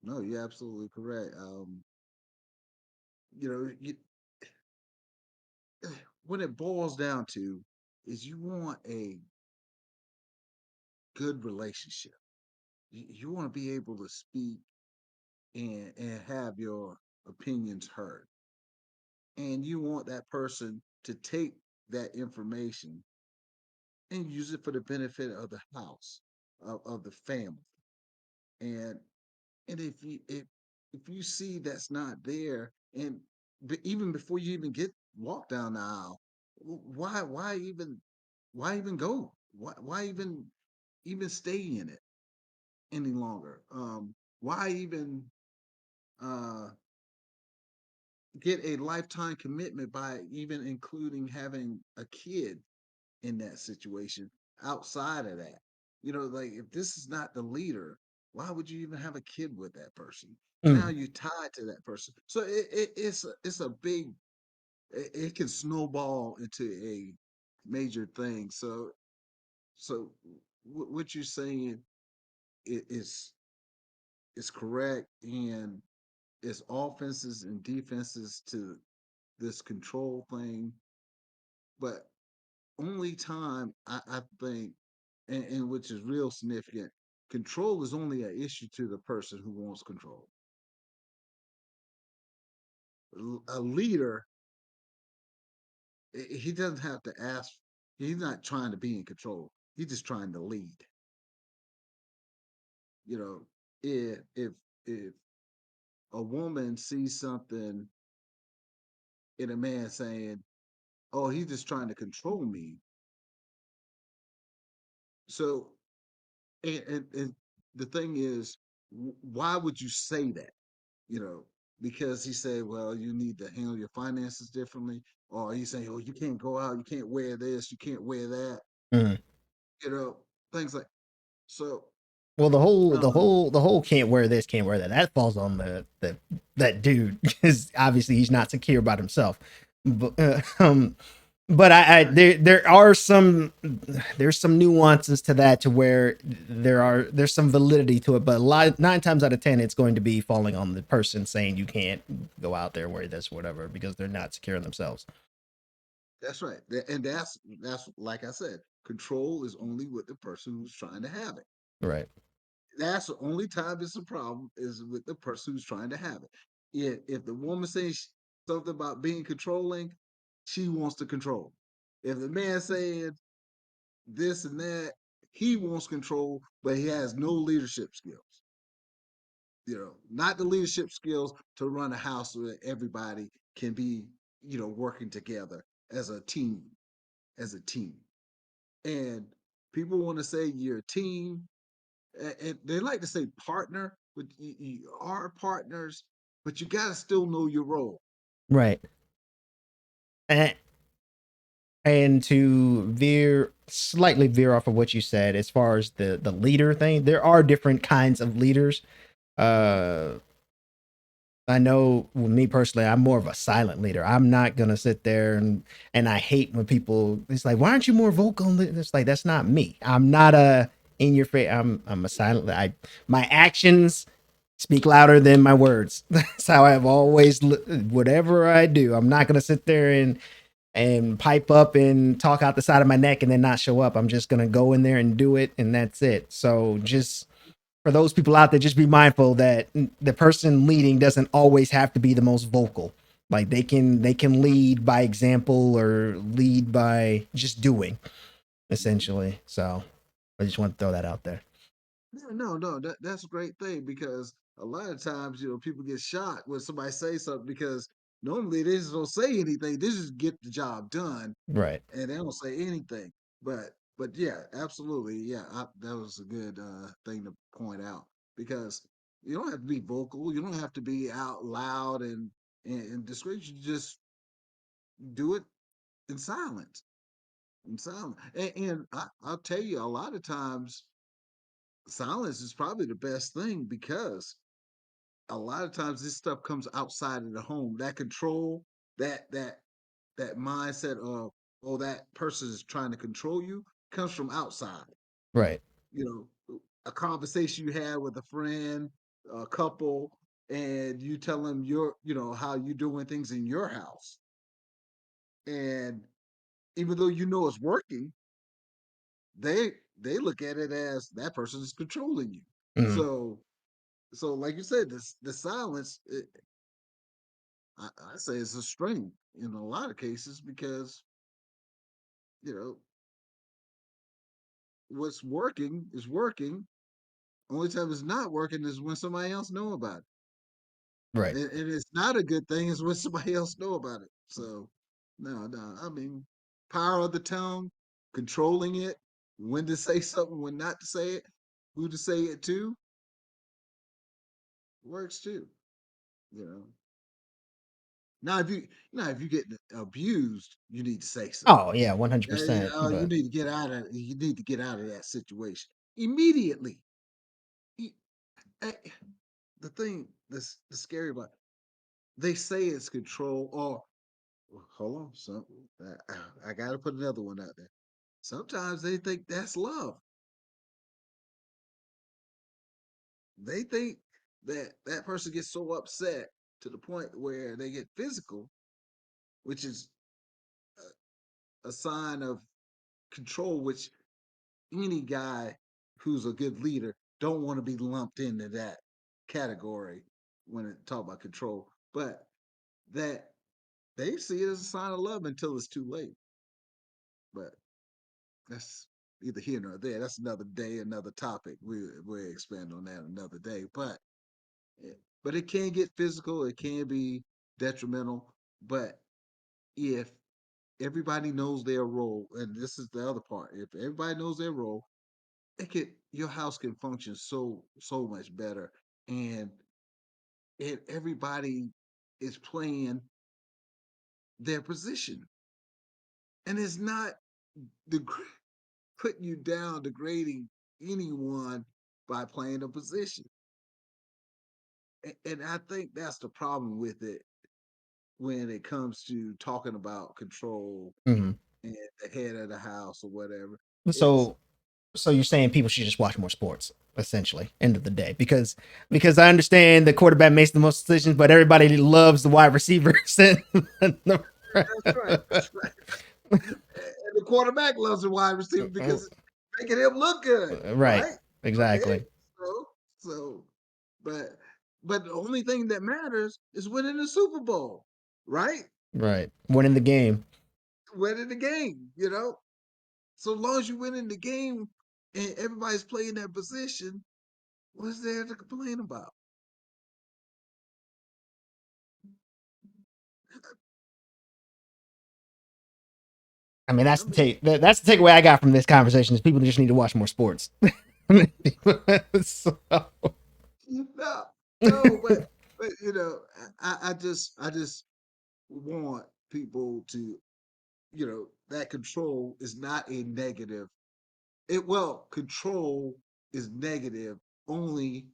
no, you're absolutely correct. You when it boils down to is you want a good relationship. You want to be able to speak and have your opinions heard. And you want that person to take that information and use it for the benefit of the house, of the family. And and if you see that's not there, and even before you even get walk down the aisle, why even go? Why even stay in it any longer? Why even uh get a lifetime commitment by even including having a kid in that situation outside of that? Like if this is not the leader, why would you even have a kid with that person? Now mm. you're tied to that person. So it's a big, it can snowball into a major thing. So what you're saying is correct, and it's offenses and defenses to this control thing. But only time I think, and which is real significant, control is only an issue to the person who wants control. A leader, he doesn't have to ask. He's not trying to be in control. He's just trying to lead. You know, if a woman sees something in a man saying, "Oh, he's just trying to control me," so and the thing is, why would you say that? you know, because he said, well, you need to handle your finances differently. Or he's saying, oh, you can't go out, you can't wear this, you can't wear that, Mm. you know, things like so. Well, Um, the whole can't wear this, can't wear that. That falls on the that dude, because obviously he's not secure about himself. But but I right. there are some, there's some nuances to that, to where there's some validity to it. But a lot, 9 times out of 10, it's going to be falling on the person saying you can't go out there, wear this, whatever, because they're not secure in themselves. That's right. And that's like I said, control is only with the person who's trying to have it. Right. That's the only time it's a problem is with the person who's trying to have it. If the woman says something about being controlling, she wants to control. If the man saying this and that. He wants control, but he has no leadership skills. Not the leadership skills to run a house where everybody can be, working together as a team, as a team. And people want to say you're a team, and they like to say partner, but you are partners, but you got to still know your role. Right. And, to slightly veer off of what you said as far as the leader thing, there are different kinds of leaders. Uh, I know with me personally, I'm more of a silent leader. I'm not gonna sit there and I hate when people. It's like, why aren't you more vocal? It's like that's not me. I'm not a in your face. I'm a silent. My actions speak louder than my words. That's how I've always whatever I do. I'm not gonna sit there and pipe up and talk out the side of my neck and then not show up. I'm just gonna go in there and do it, and that's it. So just for those people out there, just be mindful that the person leading doesn't always have to be the most vocal. Like they can lead by example or lead by just doing, essentially. So I just want to throw that out there. Yeah, no, that's a great thing because a lot of times, people get shocked when somebody says something because normally they just don't say anything. They just get the job done Right. and they don't say anything. But yeah, absolutely. Yeah, that was a good thing to point out because you don't have to be vocal. You don't have to be out loud and discreet. You just do it in silence. In silence. I'll tell you, a lot of times silence is probably the best thing because a lot of times this stuff comes outside of the home. That control, that that that mindset of, oh, that person is trying to control you, comes from outside. Right. A conversation you had with a friend, a couple, and you tell them how you doing things in your house, and even though it's working, they they look at it as that person is controlling you. Mm, So like you said, the silence, I say it's a strength in a lot of cases because you know what's working is working. Only time it's not working is when somebody else know about right. it, and it's not a good thing is when somebody else know about it. So no, I mean, power of the tongue, controlling it, when to say something, when not to say it, who to say it to, works too. You know. Now if you get abused, you need to say something. Oh yeah, 100%. You But need to get out of you need to get out of that situation immediately. E- eh, The thing that's the scary about they say it's control or hold on, I got to put another one out there. Sometimes they think that's love. They think that that person gets so upset to the point where they get physical, which is a sign of control, which any guy who's a good leader don't want to be lumped into that category when it talk about control. But that they see it as a sign of love until it's too late. But that's either here nor there. That's another day, another topic. We expand on that another day. But it can get physical. It can be detrimental. But if everybody knows their role, and this is the other part, if everybody knows their role, your house can function so much better, and everybody is playing their position, and it's not the putting you down, degrading anyone by playing a position. And I think that's the problem with it when it comes to talking about control mhm. and the head of the house or whatever. Is so so you're saying people should just watch more sports, essentially, end of the day, because I understand the quarterback makes the most decisions, but everybody loves the wide receivers. that's right, that's right. And the quarterback loves the wide receiver because it's making him look good, Right. right? Okay, Exactly. so so, but the only thing that matters is winning the Super Bowl, right? Right. Winning the game. Winning the game, So long as you win in the game and everybody's playing their position, what's there to complain about? I mean, I mean, that's the takeaway I got from this conversation is people just need to watch more sports. So, no, no, but I just want people to, that control is not a negative. Control is negative only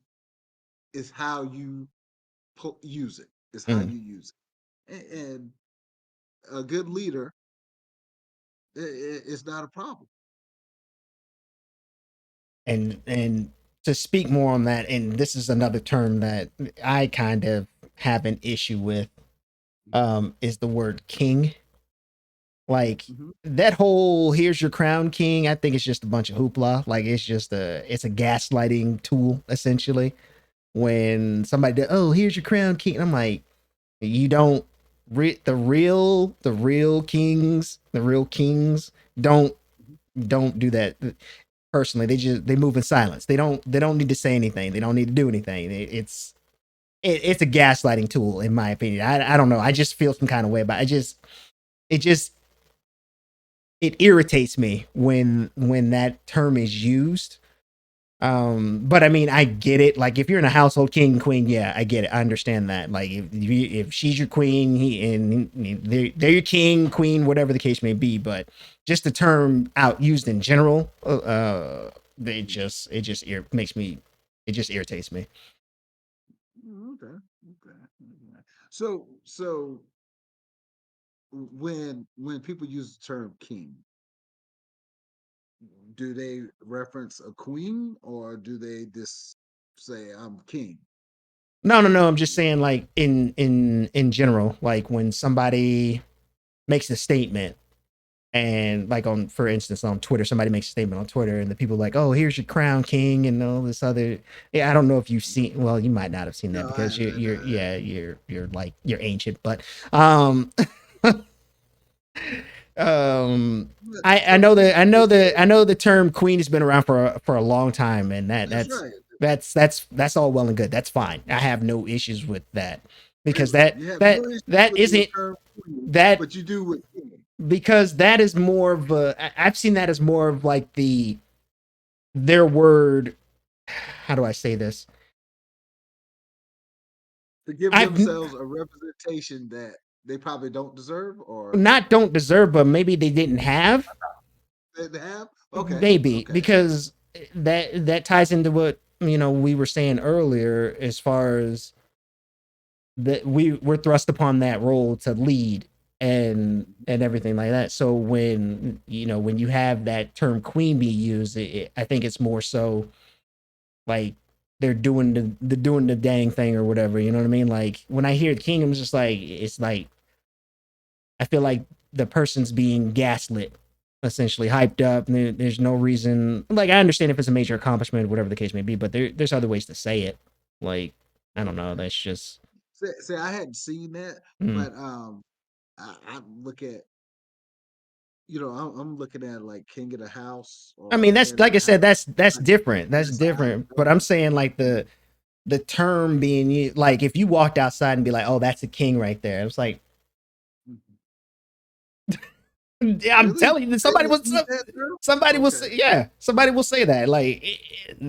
is how you use it. Is how Mm. you use it. And a good leader is not a problem. And to speak more on that, and this is another term that I kind of have an issue with, is the word king. Like Mm-hmm. that whole "here's your crown, king." I think it's just a bunch of hoopla. Like it's a gaslighting tool essentially. When somebody "oh, here's your crown, king," I'm like, you don't the real kings don't don't do that. Personally, they move in silence. They don't need to say anything. They don't need to do anything. It's a gaslighting tool in my opinion. I don't know. I just feel some kind of way about it. It just it irritates me when that term is used. But I mean, I get it. Like if you're in a household king and queen, yeah, I get it. I understand that. Like if she's your queen, they're your king, queen, whatever the case may be. But just the term out used in general, makes me, it just irritates me. Okay. Okay. Okay. So when people use the term king, do they reference a queen or do they just say I'm king? No, no, no. I'm just saying, like in general, like when somebody makes a statement, and like on, for instance, on Twitter, somebody makes a statement on Twitter, and the people are like, "Oh, here's your crown king," and all this other. Yeah, I don't know if you've seen. Well, you might not have seen that No, I because haven't. yeah, you're like you're ancient, but um um I know the term queen has been around for a long time, and That's right. that's all well and good. That's fine. I have no issues with that because You have no issue that with the isn't term queen, that but you do with king because that is more of I've seen that as more of like their word. How do I say this? to give I've themselves a representation that they probably don't deserve or not don't deserve, but maybe they didn't have. they have. Okay. Maybe Okay. because that ties into what we were saying earlier, as far as that we're thrust upon that role to lead and everything like that. So when you have that term queen be used, I think it's more so like they're doing the dang thing or whatever. You know what I mean? Like when I hear king, I'm just like, it's like I feel like the person's being gaslit, essentially hyped up. And there's no reason. Like I understand if it's a major accomplishment, whatever the case may be, but there's other ways to say it. Like I don't know. Okay. That's just. See, I hadn't seen that, Mm. but I look at I'm looking at like king of the house I mean, or that's head of like the I said. house. That's Like, different. That's that's how different. I But know. I'm saying like the term being used, like if you walked outside and be like, "Oh, that's a king right there," it's like, Mhm. yeah, I'm Really? telling you, They would use that term? somebody will Okay. say, yeah, somebody will say that, like,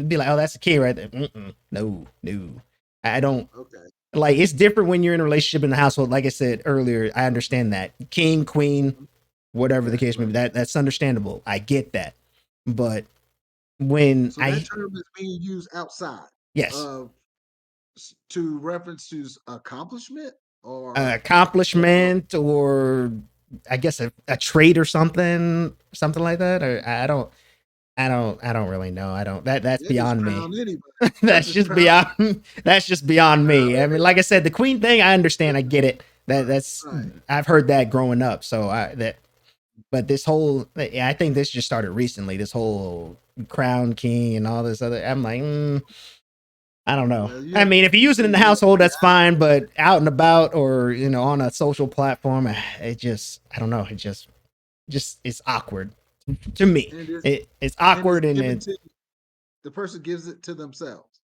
be like, "Oh, that's a king right there." Mm-mm, no, no, I don't. Okay. Like it's different when you're in a relationship in the household. Like I said earlier, I understand that king, queen, Mhm. whatever the Right, case may be, right. that's understandable. I get that, but when So that I term is being used outside yes, of to reference to accomplishment or accomplishment, or I guess a trait or something like that, or I don't really know. I don't that's they just beyond me. crown anybody. They'll That's just just crown beyond that's just beyond me. I mean, anybody. like I said, the queen thing, I understand, I get it. That's Right. I've heard that growing up. So I that but this whole yeah, I think this just started recently. This whole crown king and all this other. I'm like, I don't know. Well, you I have mean, if you use it say in the you household, yeah, that's fine. But out and about, or on a social platform, it just I don't know. It just it's awkward to me. and it's It's and it's awkward, and given to the person gives it to themselves.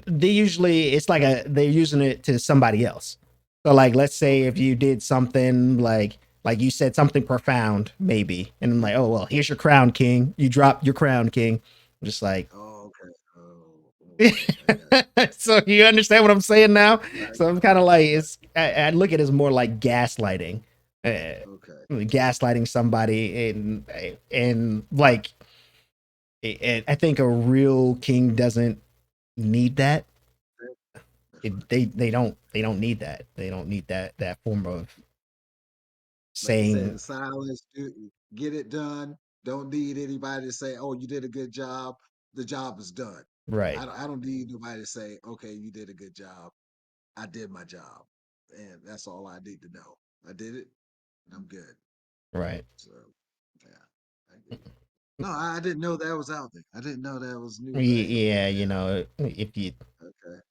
they usually it's like they're using it to somebody else. So like let's say Okay. if you did something like you said something profound maybe, and I'm like, oh well, here's your crown king. You drop your crown king. I'm just like, Oh, okay. Oh, okay. I got so you understand what I'm saying now? you. So I'm kind of like I got I look at it as more like gaslighting. Okay. gaslighting somebody, and like, and I think a real king doesn't need that. That's right. They don't need that. They don't need that form of Like you said, saying the silence, get it done. Don't need anybody to say, "Oh, you did a good job." The job is done. right, I don't need nobody to say, "Okay, you did a good job. I did my job," and that's all I need to know. I did it, and I'm good. right. So, yeah, I get it. No, I didn't know that was out there. I didn't know that was a new thing. Yeah, Yeah. if you Okay.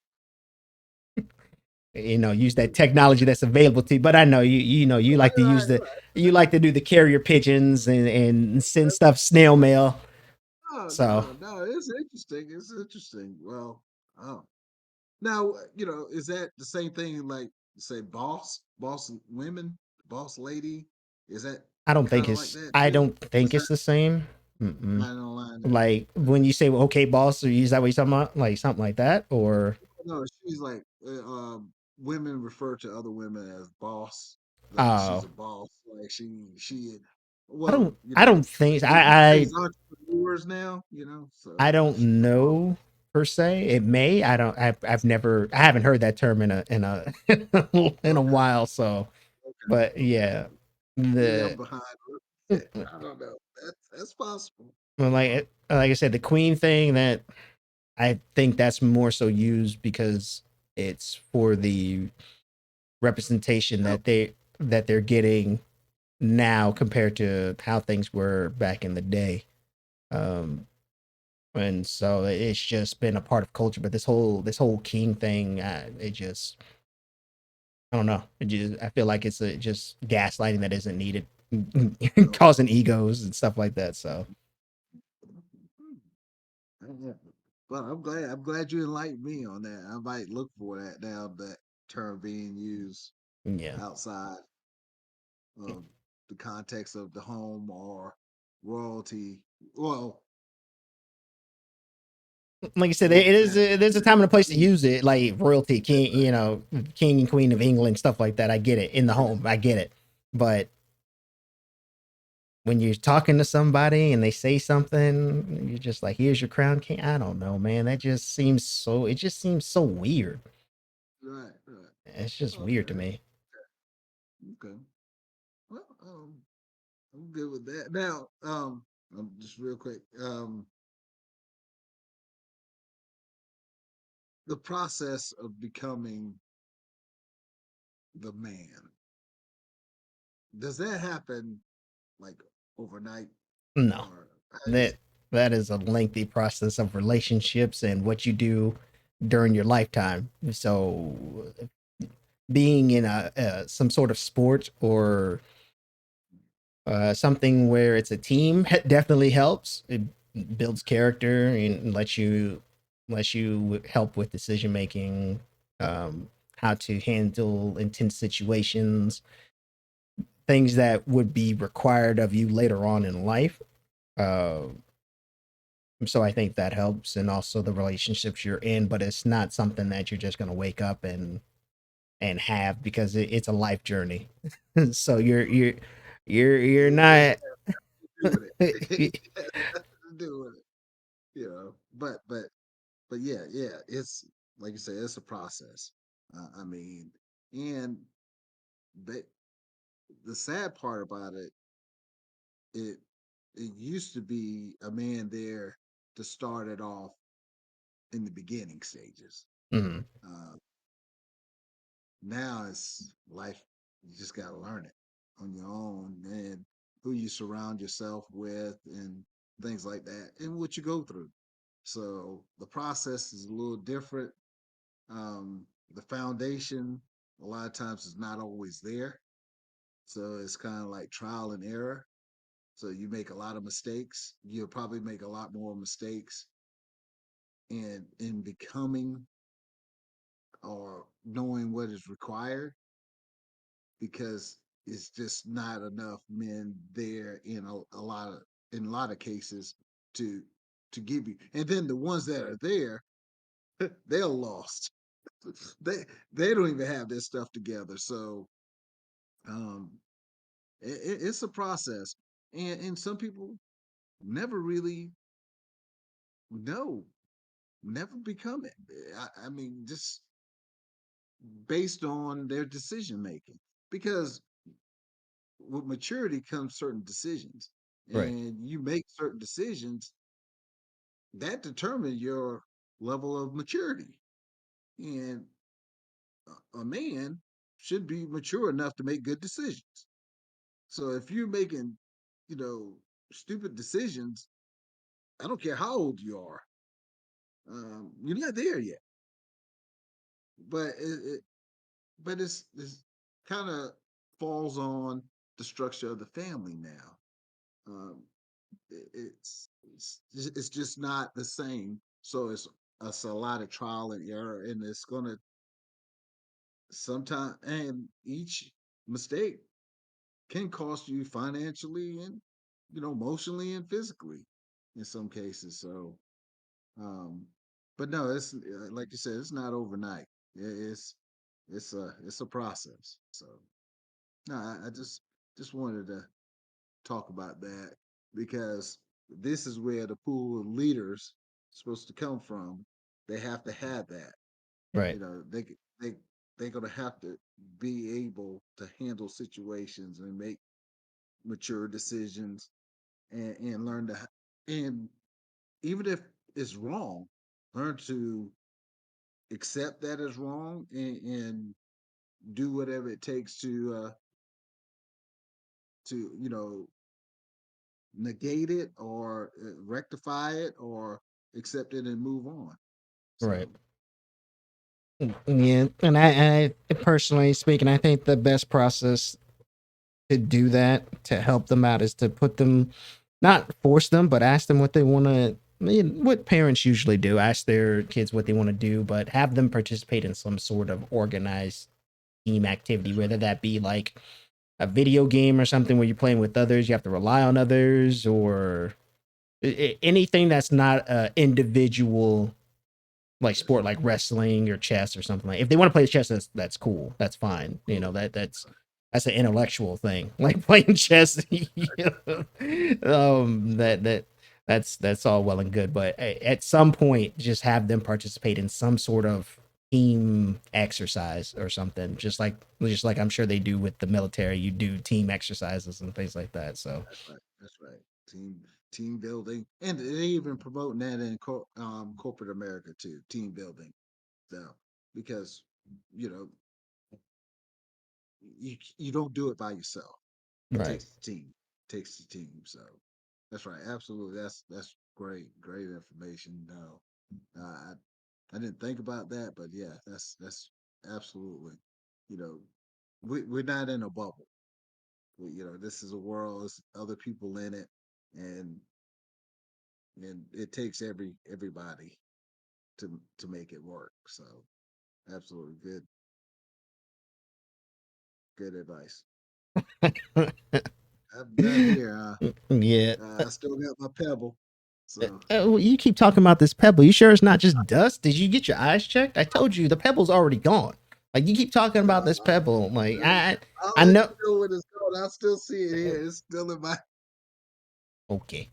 use that Cool. technology that's available to you. But I know you like Right, to use right, the right. you like to do the carrier pigeons and send Okay. stuff snail mail. No, So no, no. It's interesting. It's interesting. Well, oh. Now, is that the same thing like say boss women, boss lady? Is that kind of like that I too? don't think Is that it's the same. Mm-mm. line on line there? Like Okay. when you say, well, "Okay, boss," or is that what you're talking about? Like something like that, or No, she's like women refer to other women as boss, like she's oh, a boss, like I well, don't I don't think these I days entrepreneurs now, I so don't a boss. know per se. It may. I don't. I haven't heard that term in a in a Okay, while. So, okay, but okay. yeah, Maybe I'm the behind. I don't know. That's possible. well, like I said, the queen thing, that I think that's more so used because it's for the representation Oh, that they're getting now compared to how things were back in the day. Um, and so it's just been a part of culture. But this whole king thing, it just, I don't know. I feel like it's just gaslighting that isn't needed, okay. causing egos and stuff like that. So Yeah. Well, I'm glad you enlightened me on that. I might look for that now. That term being used yeah, outside of the context of the home or royalty. Well, like I said, well, there's a time and a place to mm, use it, like royalty, that's king, right. king and queen of England, stuff like that. I get it in the Yeah, home, I get it, but when you're talking to somebody and they say something, you're just like, "Here's your crown king." I don't know, man. It just seems so weird. right, right. It's just weird to Okay, me. okay. Well, I'm good with that. Now, just real quick, the process of becoming the man, does that happen like overnight No, or how is that that is a lengthy process of relationships and what you do during your lifetime. So being in some sort of sport or something where it's a team definitely helps. It builds character and lets you help with decision making, how to handle intense situations, things that would be required of you later on in life. Uh, so I think that helps, and also the relationships you're in. But it's not something that you're just gonna wake up and have, because it's a life journey. So you're it doesn't not. have to do with it. It has nothing to do with it, but yeah, yeah, it's like you say, it's a process. I mean, and the the sad part about it, it it used to be a man there to start it off in the beginning stages. Mhm. Uh, Now it's life. You just got to learn it on your own and who you surround yourself with and things like that and what you go through. So the process is a little different. The foundation, a lot of times, is not always there. So it's kind of like trial and error. So you make a lot of mistakes. You'll probably make a lot more mistakes in becoming or knowing what is required because it's just not enough men there in a lot of cases to give you. And then the ones that are there, they're lost. They they don't even have their stuff together. So um It's a process, and some people never really know, never become it. I mean, just based on their decision making, because with maturity comes certain decisions, Right. and you make certain decisions that determine your level of maturity. And a man should be mature enough to make good decisions. So if you're making, you know, stupid decisions, I don't care how old you are, you're not there yet. But it's kind of falls on the structure of the family now. Um, it's just not the same. So it's a lot of trial and error, and it's gonna sometimes, and each mistake can cost you financially and emotionally and physically in some cases. So, um, but no, it's like you said, it's not overnight. It's a process. So no, I just wanted to talk about that because this is where the pool of leaders is supposed to come from. They have to have that. Right. You know, they they're gonna have to be able to handle situations and make mature decisions and learn to and even if it's wrong, learn to accept that as wrong and do whatever it takes to negate it or rectify it or accept it and move on. Right. So Yeah, and I personally speaking, I think the best process to do that to help them out is to put them, not force them, but ask them what they want to. What parents usually do, ask their kids what they want to do, but have them participate in some sort of organized team activity, that's right. whether that be like a video game or something where you're playing with others, you have to rely on others, or anything that's not individual like That's sport like wrestling or chess or something. Like if they want to play chess, that's cool, that's fine, cool. that's an intellectual thing like playing chess. That's all well and good, but at some point just have them participate in some sort of team exercise or something, just like I'm sure they do with the military. You do team exercises and things like that, so That's right. That's right. Team building, and they even promoting that in corporate America too. Team building, so because you know you don't do it by yourself. It right. takes the team. It takes the team. So that's right. Absolutely. That's great. Great information. No, I didn't think about that, but yeah, that's absolutely. You know, we're not in a bubble. This is a world. There's other people in it, and it takes everybody to make it work. So absolutely good advice. I'm done here. Yeah. I still got my pebble. So Well, you keep talking about this pebble. You sure it's not just dust? Did you get your eyes checked? I told you the pebble's already gone. Like you keep talking about this pebble. Like I'll I let know. you know when it's gone. I still see it here. It's still in my. Okay.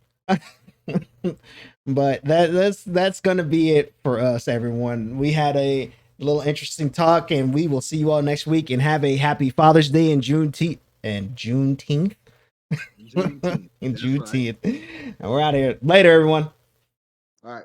But that's gonna be it for us, everyone. We had a little interesting talk, and we will see you all next week. And have a happy Father's Day and Juneteenth Juneteenth. and That's right. Juneteenth. And we're out of here. Later, everyone. All right.